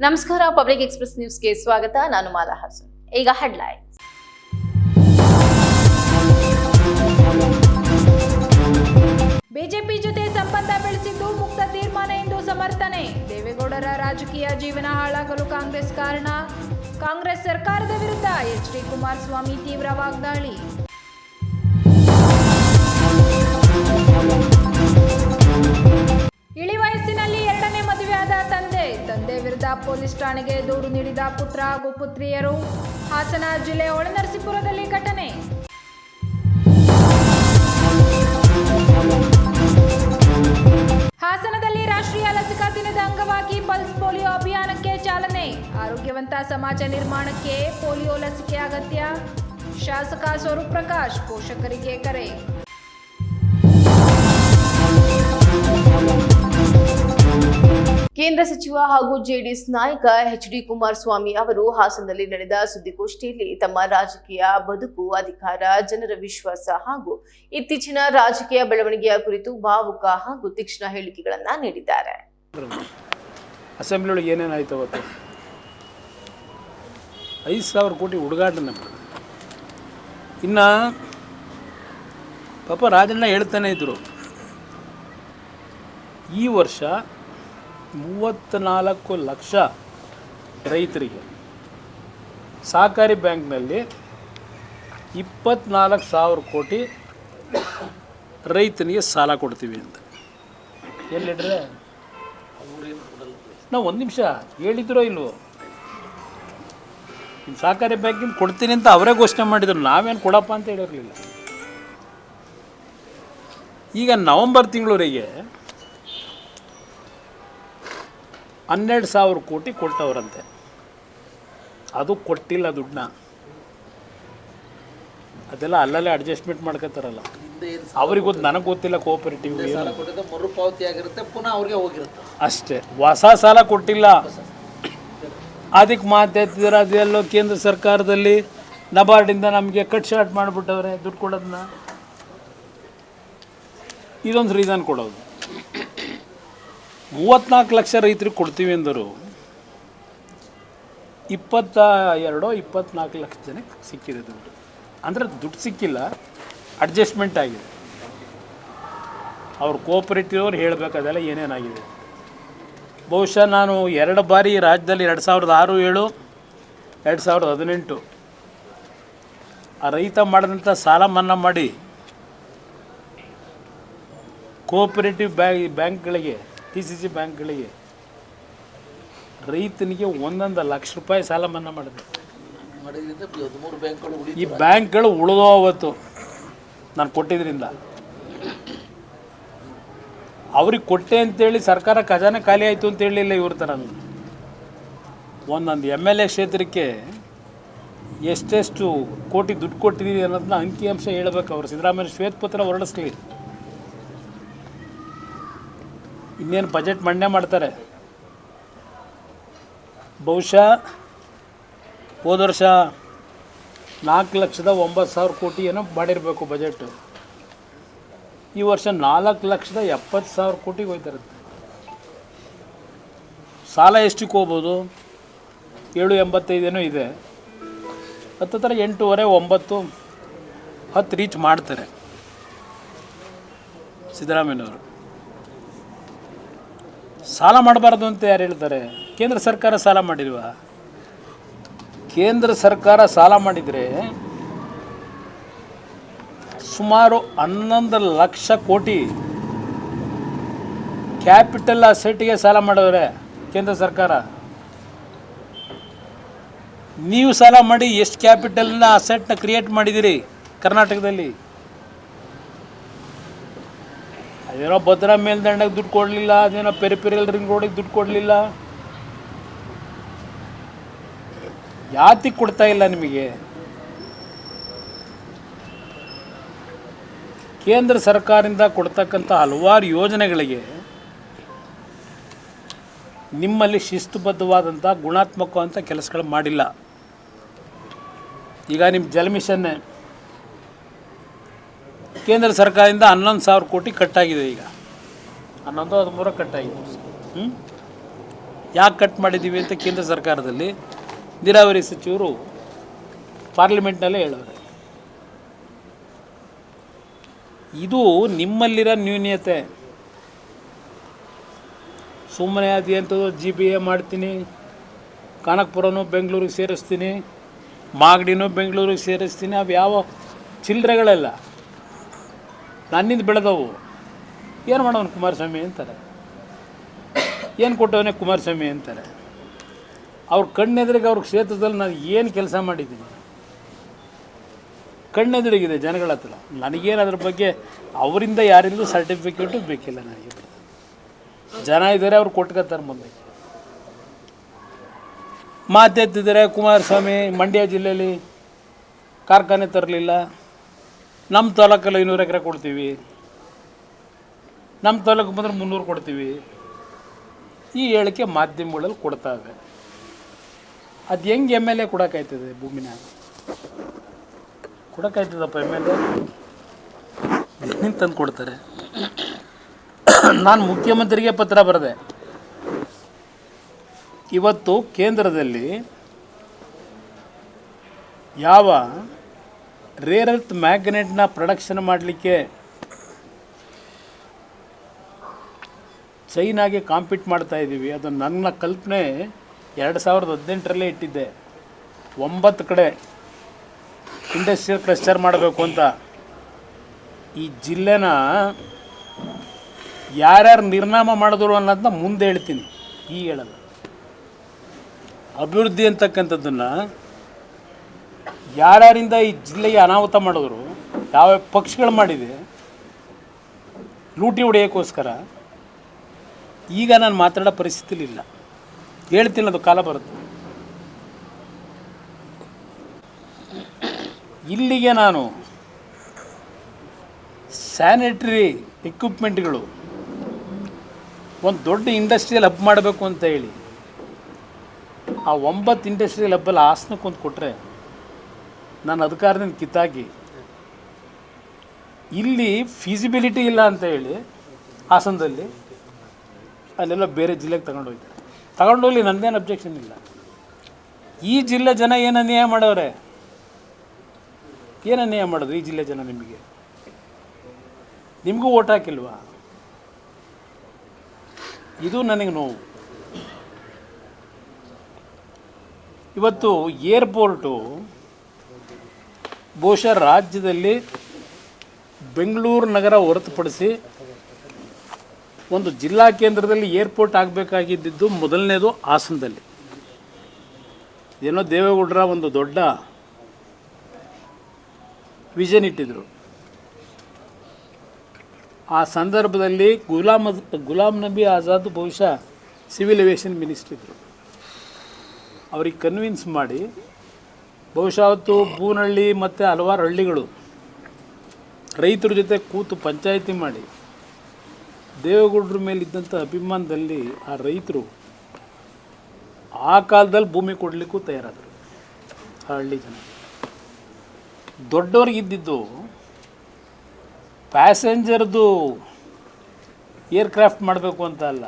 ನಮಸ್ಕಾರ, public express ನ್ಯೂಸ್ಗೆ ಸ್ವಾಗತ. ನಾನು ಮಾಲಾ ಹಸನ್. ಈಗ ಹೆಡ್ಲೈನ್ಸ್. ಬಿಜೆಪಿ ಜೊತೆ ಸಂಬಂಧ ಬೆಳೆಸಿದ್ದು ಮುಕ್ತ ತೀರ್ಮಾನ ಎಂದು ಸಮರ್ಥನೆ. ದೇವೇಗೌಡರ ರಾಜಕೀಯ ಜೀವನ ಹಾಳಾಗಲು ಕಾಂಗ್ರೆಸ್ ಕಾರಣ. ಕಾಂಗ್ರೆಸ್ ಸರ್ಕಾರದ ವಿರುದ್ಧ ಎಚ್.ಡಿ. ಕುಮಾರಸ್ವಾಮಿ ತೀವ್ರ ವಾಗ್ದಾಳಿ. ಇಳಿ ವಯಸ್ಸಿನಲ್ಲಿ ಎರಡನೇ ಮದುವೆಯಾದ ತಂದೆ ವಿರುದ್ಧ ಪೊಲೀಸ್ ಠಾಣೆಗೆ ದೂರು ನೀಡಿದ ಪುತ್ರ ಹಾಗೂ ಪುತ್ರಿಯರು. ಹಾಸನ ಜಿಲ್ಲೆ ಹೊಳೆನರಸೀಪುರದಲ್ಲಿ ಘಟನೆ. ಹಾಸನದಲ್ಲಿ ರಾಷ್ಟ್ರೀಯ ಲಸಿಕಾ ದಿನದ ಅಂಗವಾಗಿ ಪಲ್ಸ್ ಪೋಲಿಯೋ ಅಭಿಯಾನಕ್ಕೆ ಚಾಲನೆ. ಆರೋಗ್ಯವಂತ ಸಮಾಜ ನಿರ್ಮಾಣಕ್ಕೆ ಪೋಲಿಯೋ ಲಸಿಕೆ ಅಗತ್ಯ. ಶಾಸಕ ಸ್ವರೂಪ್ ಪ್ರಕಾಶ್ ಪೋಷಕರಿಗೆ ಕರೆ. ಕೇಂದ್ರ ಸಚಿವ ಹಾಗೂ ಜೆಡಿಎಸ್ ನಾಯಕ ಎಚ್.ಡಿ. ಕುಮಾರಸ್ವಾಮಿ ಅವರು ಹಾಸನದಲ್ಲಿ ನಡೆದ ಸುದ್ದಿಗೋಷ್ಠಿಯಲ್ಲಿ ತಮ್ಮ ರಾಜಕೀಯ ಬದುಕು, ಅಧಿಕಾರ, ಜನರ ವಿಶ್ವಾಸ ಹಾಗೂ ಇತ್ತೀಚಿನ ರಾಜಕೀಯ ಬೆಳವಣಿಗೆಯ ಕುರಿತು ಭಾವುಕ ಹಾಗೂ ತೀಕ್ಷ್ಣ ಹೇಳಿಕೆಗಳನ್ನು ನೀಡಿದ್ದಾರೆ. ಅಸೆಂಬ್ಲಿ ಒಳಗೆ ಏನೇನಾಯ್ತು ಅವತ್ತು? 5,000 ಕೋಟಿ ಹುಡುಗಾಟ ನಮ್ಮದು. ಇನ್ನು ಪಾಪ ರಾಜಣ್ಣ ಹೇಳ್ತಾನೆ ಇದ್ದರು, ಈ ವರ್ಷ 34 ಲಕ್ಷ ರೈತರಿಗೆ ಸಹಕಾರಿ ಬ್ಯಾಂಕ್ನಲ್ಲಿ 24,000 ಕೋಟಿ ರೈತನಿಗೆ ಸಾಲ ಕೊಡ್ತೀವಿ ಅಂತ. ಎಲ್ಲಿಡ್ರೆ ನಾವು ಒಂದು ನಿಮಿಷ ಹೇಳಿದ್ರೋ ಇಲ್ವೋ? ಸಹಕಾರಿ ಬ್ಯಾಂಕಿಂದ ಕೊಡ್ತೀನಿ ಅಂತ ಅವರೇ ಘೋಷಣೆ ಮಾಡಿದರು, ನಾವೇನು ಕೊಡಪ್ಪ ಅಂತ ಹೇಳಿರಲಿಲ್ಲ. ಈಗ ನವಂಬರ್ ತಿಂಗಳವರೆಗೆ 12,000 ಕೋಟಿ ಕೊಟ್ಟವರಂತೆ. ಅದು ಕೊಟ್ಟಿಲ್ಲ ದುಡ್ಡನ್ನ, ಅದೆಲ್ಲ ಅಲ್ಲಲ್ಲೇ ಅಡ್ಜಸ್ಟ್ಮೆಂಟ್ ಮಾಡ್ಕೋತಾರಲ್ಲ. ಅವ್ರಿಗೆ ಗೊತ್ತು, ನನಗೆ ಗೊತ್ತಿಲ್ಲ. ಕೋಆಪರೇಟಿವ್ ಮರುಪಾವತಿ ಆಗಿರುತ್ತೆ, ಪುನಃ ಅವ್ರಿಗೆ ಹೋಗಿರುತ್ತೆ ಅಷ್ಟೇ. ಹೊಸ ಸಾಲ ಕೊಟ್ಟಿಲ್ಲ. ಅದಕ್ಕೆ ಮಾತಾಡ್ತಿದ್ದಾರೆ, ಅದೆಲ್ಲೋ ಕೇಂದ್ರ ಸರ್ಕಾರದಲ್ಲಿ ನಬಾರ್ಡಿಂದ ನಮಗೆ ಕಟ್ ಶಾರ್ಟ್ ಮಾಡಿಬಿಟ್ಟವ್ರೆ ದುಡ್ಡು ಕೊಡೋದನ್ನ. ಇದೊಂದು ರೀಸನ್ ಕೊಡೋದು. 34 ಲಕ್ಷ ರೈತರಿಗೆ ಕೊಡ್ತೀವಿ ಅಂದರು, 24 ಲಕ್ಷ ಜನಕ್ಕೆ ಸಿಕ್ಕಿದೆ ದುಡ್ಡು. ಅಂದರೆ ದುಡ್ಡು ಸಿಕ್ಕಿಲ್ಲ, ಅಡ್ಜಸ್ಟ್ಮೆಂಟ್ ಆಗಿದೆ. ಅವ್ರು ಕೋಆಪರೇಟಿವ್ ಅವ್ರು ಹೇಳಬೇಕಾದೆಲ್ಲ ಏನೇನಾಗಿದೆ. ಬಹುಶಃ ನಾನು 2 ಬಾರಿ ರಾಜ್ಯದಲ್ಲಿ 2006, 2007, 2018 ಆ ರೈತ ಮಾಡಿದಂಥ ಸಾಲ ಮನ್ನಾ ಮಾಡಿ ಕೋಆಪರೇಟಿವ್ ಬ್ಯಾಂಕ್ಗಳಿಗೆ, TCC ಬ್ಯಾಂಕ್ಗಳಿಗೆ ರೈತನಿಗೆ 1 ಲಕ್ಷ ರೂಪಾಯಿ ಸಾಲ ಮನ್ನಾ ಮಾಡಿದೆ. ಈ ಬ್ಯಾಂಕ್ಗಳು ಉಳಿದೋ ಅವತ್ತು ನಾನು ಕೊಟ್ಟಿದ್ದರಿಂದ. ಅವ್ರಿಗೆ ಕೊಟ್ಟೆ ಅಂತೇಳಿ ಸರ್ಕಾರ ಖಜಾನೆ ಖಾಲಿ ಆಯಿತು ಅಂತ ಹೇಳಲಿಲ್ಲ ಇವ್ರ ಥರ. ಒಂದೊಂದು MLA ಕ್ಷೇತ್ರಕ್ಕೆ ಎಷ್ಟೆಷ್ಟು ಕೋಟಿ ದುಡ್ಡು ಕೊಟ್ಟಿದ್ದೀವಿ ಅನ್ನೋದನ್ನ ಅಂಕಿಅಂಶ ಹೇಳಬೇಕು. ಅವರು ಸಿದ್ದರಾಮಯ್ಯ ಶ್ವೇತಪತ್ರ ಹೊರಡಿಸ್ಲಿ. ಇನ್ನೇನು ಬಜೆಟ್ ಮಂಡನೆ ಮಾಡ್ತಾರೆ. ಬಹುಶಃ ಹೋದ ವರ್ಷ 4,09,000 ಕೋಟಿ ಏನೋ ಮಾಡಿರಬೇಕು ಬಜೆಟು. ಈ ವರ್ಷ 4,70,000 ಕೋಟಿಗೆ ಹೋಯ್ತಾರಂತೆ. ಸಾಲ ಎಷ್ಟಕ್ಕೆ ಹೋಗ್ಬೋದು? 785 ಏನೋ ಇದೆ. ಹತ್ತಿರ 8.5, 9, 10 ರೀಚ್ ಮಾಡ್ತಾರೆ ಸಿದ್ದರಾಮಯ್ಯನವರು. ಸಾಲ ಮಾಡಬಾರ್ದು ಅಂತ ಯಾರು ಹೇಳ್ತಾರೆ? ಕೇಂದ್ರ ಸರ್ಕಾರ ಸಾಲ ಮಾಡಿಲ್ವಾ? ಕೇಂದ್ರ ಸರ್ಕಾರ ಸಾಲ ಮಾಡಿದರೆ ಸುಮಾರು 11 ಲಕ್ಷ ಕೋಟಿ ಕ್ಯಾಪಿಟಲ್ ಅಸೆಟ್ಗೆ ಸಾಲ ಮಾಡವ್ರೆ ಕೇಂದ್ರ ಸರ್ಕಾರ. ನೀವು ಸಾಲ ಮಾಡಿ ಎಷ್ಟು ಕ್ಯಾಪಿಟಲ್ನ ಅಸೆಟ್ನ ಕ್ರಿಯೇಟ್ ಮಾಡಿದ್ದೀರಿ ಕರ್ನಾಟಕದಲ್ಲಿ? ಅದೇನೋ ಭದ್ರಾ ಮೇಲ್ದಂಡಕ್ಕೆ ದುಡ್ಡು ಕೊಡಲಿಲ್ಲ, ಅದೇನೋ ಪೆರಿಫೆರಲ್ ರಿಂಗ್ ರೋಡಿಗೆ ದುಡ್ಡು ಕೊಡಲಿಲ್ಲ. ಯಾತಿಗೆ ಕೊಡ್ತಾ ಇಲ್ಲ ನಿಮಗೆ? ಕೇಂದ್ರ ಸರ್ಕಾರದಿಂದ ಕೊಡ್ತಕ್ಕಂಥ ಹಲವಾರು ಯೋಜನೆಗಳಿಗೆ ನಿಮ್ಮಲ್ಲಿ ಶಿಸ್ತುಬದ್ಧವಾದಂಥ ಗುಣಾತ್ಮಕವಂಥ ಕೆಲಸಗಳು ಮಾಡಿಲ್ಲ. ಈಗ ನಿಮ್ಮ ಜಲಮಿಷನ್ನೇ ಕೇಂದ್ರ ಸರ್ಕಾರದಿಂದ 11,000 ಕೋಟಿ ಕಟ್ಟಾಗಿದೆ. ಈಗ 11-13 ಕಟ್ಟಾಗಿದೆ. ಯಾಕೆ ಕಟ್ ಮಾಡಿದ್ದೀವಿ ಅಂತ ಕೇಂದ್ರ ಸರ್ಕಾರದಲ್ಲಿ ನೀರಾವರಿ ಸಚಿವರು ಪಾರ್ಲಿಮೆಂಟ್ನಲ್ಲೇ ಹೇಳೋರು. ಇದು ನಿಮ್ಮಲ್ಲಿರೋ ನ್ಯೂನ್ಯತೆ. ಸುಮ್ಮನೆ ಅದೇಂಥದ್ದು GBA ಮಾಡ್ತೀನಿ, ಕನಕಪುರನೂ ಬೆಂಗಳೂರಿಗೆ ಸೇರಿಸ್ತೀನಿ, ಮಾಗಡಿನೂ ಬೆಂಗಳೂರಿಗೆ ಸೇರಿಸ್ತೀನಿ, ಅವು ಯಾವ ಚಿಲ್ಲರೆಗಳೆಲ್ಲ ನನ್ನಿಂದ ಬೆಳೆದವು. ಏನು ಮಾಡೋನು ಕುಮಾರಸ್ವಾಮಿ ಅಂತಾರೆ, ಏನು ಕೊಟ್ಟವನೇ ಕುಮಾರಸ್ವಾಮಿ ಅಂತಾರೆ. ಅವ್ರ ಕಣ್ಣೆದುರಿಗೆ ಅವ್ರ ಕ್ಷೇತ್ರದಲ್ಲಿ ನಾನು ಏನು ಕೆಲಸ ಮಾಡಿದ್ದೀನಿ ಕಣ್ಣೆದುರಿಗಿದೆ ಜನಗಳ ಹತ್ರ. ನನಗೇನು ಅದ್ರ ಬಗ್ಗೆ ಅವರಿಂದ ಯಾರಿಂದಲೂ ಸರ್ಟಿಫಿಕೇಟು ಬೇಕಿಲ್ಲ. ನನಗೆ ಜನ ಇದ್ದಾರೆ, ಅವ್ರು ಕೊಟ್ಕೋತಾರೆ ಮುಂದೆ. ಮಾತೆತ್ತಿದ್ದಾರೆ ಕುಮಾರಸ್ವಾಮಿ ಮಂಡ್ಯ ಜಿಲ್ಲೆಯಲ್ಲಿ ಕಾರ್ಖಾನೆ ತರಲಿಲ್ಲ, ನಮ್ಮ ತಾಲೂಕಲ್ಲಿ 500 ಎಕರೆ ಕೊಡ್ತೀವಿ, ನಮ್ಮ ತಾಲೂಕು ಬಂದರೆ 300 ಕೊಡ್ತೀವಿ. ಈ ಹೇಳಿಕೆ ಮಾಧ್ಯಮಗಳಲ್ಲಿ ಕೊಡ್ತಾವೆ. ಅದು ಹೆಂಗೆ MLA ಕೊಡೋಕ್ಕಾಯ್ತದೆ? ಭೂಮಿನ ಕೊಡೋಕ್ಕಾಯ್ತದಪ್ಪ MLA? ಏನೇನು ತಂದು ಕೊಡ್ತಾರೆ? ನಾನು ಮುಖ್ಯಮಂತ್ರಿಗೆ ಪತ್ರ ಬರೆದೆ. ಇವತ್ತು ಕೇಂದ್ರದಲ್ಲಿ ಯಾವ ರೇರ್ ಅರ್ತ್ ಮ್ಯಾಗ್ನೆಟ್ನ ಪ್ರೊಡಕ್ಷನ್ ಮಾಡಲಿಕ್ಕೆ ಚೈನಾಗೆ ಕಾಂಪೀಟ್ ಮಾಡ್ತಾ ಇದ್ದೀವಿ. ಅದು ನನ್ನ ಕಲ್ಪನೆ 2018ರಲ್ಲೇ ಇಟ್ಟಿದ್ದೆ. 9 ಕಡೆ ಇಂಡಸ್ಟ್ರಿಯಲ್ ಕ್ಲಸ್ಟರ್ ಮಾಡಬೇಕು ಅಂತ. ಈ ಜಿಲ್ಲೆನ ಯಾರ್ಯಾರು ನಿರ್ನಾಮ ಮಾಡಿದ್ರು ಅನ್ನೋದನ್ನ ಮುಂದೆ ಹೇಳ್ತೀನಿ, ಈಗ ಹೇಳಲ್ಲ. ಅಭಿವೃದ್ಧಿ ಅಂತಕ್ಕಂಥದ್ದನ್ನು ಯಾರ್ಯಾರಿಂದ ಈ ಜಿಲ್ಲೆಗೆ ಅನಾಹುತ ಮಾಡಿದ್ರು, ಯಾವ ಪಕ್ಷಗಳು ಮಾಡಿದೆ ಲೂಟಿ ಹೊಡೆಯೋಕ್ಕೋಸ್ಕರ, ಈಗ ನಾನು ಮಾತಾಡೋ ಪರಿಸ್ಥಿತಿಲಿ ಇಲ್ಲ. ಹೇಳ್ತೀನಿ, ಅದು ಕಾಲ ಬರುತ್ತೆ. ಇಲ್ಲಿಗೆ ನಾನು ಸ್ಯಾನಿಟರಿ ಎಕ್ವಿಪ್ಮೆಂಟ್ಗಳು ಒಂದು ದೊಡ್ಡ ಇಂಡಸ್ಟ್ರಿಯಲ್ ಹಬ್ ಮಾಡಬೇಕು ಅಂತ ಹೇಳಿ ಆ 9 ಇಂಡಸ್ಟ್ರಿಯಲ್ ಹಬ್ಬಲ್ಲಿ ಹಾಸನಕ್ಕೊಂದು ಕೊಟ್ಟರೆ, ನಾನು ಅಧಿಕಾರದಿಂದ ಕಿತ್ತಾಕಿ ಇಲ್ಲಿ ಫೀಸಿಬಿಲಿಟಿ ಇಲ್ಲ ಅಂತ ಹೇಳಿ ಹಾಸನದಲ್ಲಿ ಅಲ್ಲೆಲ್ಲ ಬೇರೆ ಜಿಲ್ಲೆಗೆ ತಗೊಂಡೋಗ್ಲಿ, ನನ್ನದೇನು ಅಬ್ಜೆಕ್ಷನ್ ಇಲ್ಲ. ಈ ಜಿಲ್ಲೆ ಜನ ಏನು ಅನ್ಯಾಯ ಮಾಡವ್ರೆ? ಏನು ಅನ್ಯಾಯ ಮಾಡೋದು ಈ ಜಿಲ್ಲೆ ಜನ? ನಿಮಗೂ ಓಟ್ ಹಾಕಿಲ್ವಾ? ಇದು ನನಗೆ ನೋವು. ಇವತ್ತು ಏರ್ಪೋರ್ಟು ಬಹುಶಃ ರಾಜ್ಯದಲ್ಲಿ ಬೆಂಗಳೂರು ನಗರ ಹೊರತುಪಡಿಸಿ ಒಂದು ಜಿಲ್ಲಾ ಕೇಂದ್ರದಲ್ಲಿ ಏರ್ಪೋರ್ಟ್ ಆಗಬೇಕಾಗಿದ್ದು ಮೊದಲನೇದು ಹಾಸನದಲ್ಲಿ. ಏನೋ ದೇವೇಗೌಡರ ಒಂದು ದೊಡ್ಡ ವಿಷನ್ ಇಟ್ಟಿದ್ರು. ಆ ಸಂದರ್ಭದಲ್ಲಿ ಗುಲಾಮ್ ನಬಿ ಆಜಾದ್ ಬಹುಶಃ ಸಿವಿಲ್ ಏವಿಯೇಷನ್ ಮಿನಿಸ್ಟರ್ ಇದ್ದರು. ಅವ್ರಿಗೆ ಕನ್ವಿನ್ಸ್ ಮಾಡಿ ಬಹುಶಃ ಅವತ್ತು ಬೂನಹಳ್ಳಿ ಮತ್ತು ಹಲವಾರು ಹಳ್ಳಿಗಳು ರೈತರ ಜೊತೆ ಕೂತು ಪಂಚಾಯಿತಿ ಮಾಡಿ ದೇವೇಗೌಡರ ಮೇಲಿದ್ದಂಥ ಅಭಿಮಾನದಲ್ಲಿ ಆ ರೈತರು ಆ ಕಾಲದಲ್ಲಿ ಭೂಮಿ ಕೊಡಲಿಕ್ಕೂ ತಯಾರಾದರು. ಆ ಹಳ್ಳಿ ಜನ ದೊಡ್ಡವ್ರಿಗಿದ್ದಿದ್ದು ಪ್ಯಾಸೆಂಜರ್ದು ಏರ್ಕ್ರಾಫ್ಟ್ ಮಾಡಬೇಕು ಅಂತ ಅಲ್ಲ,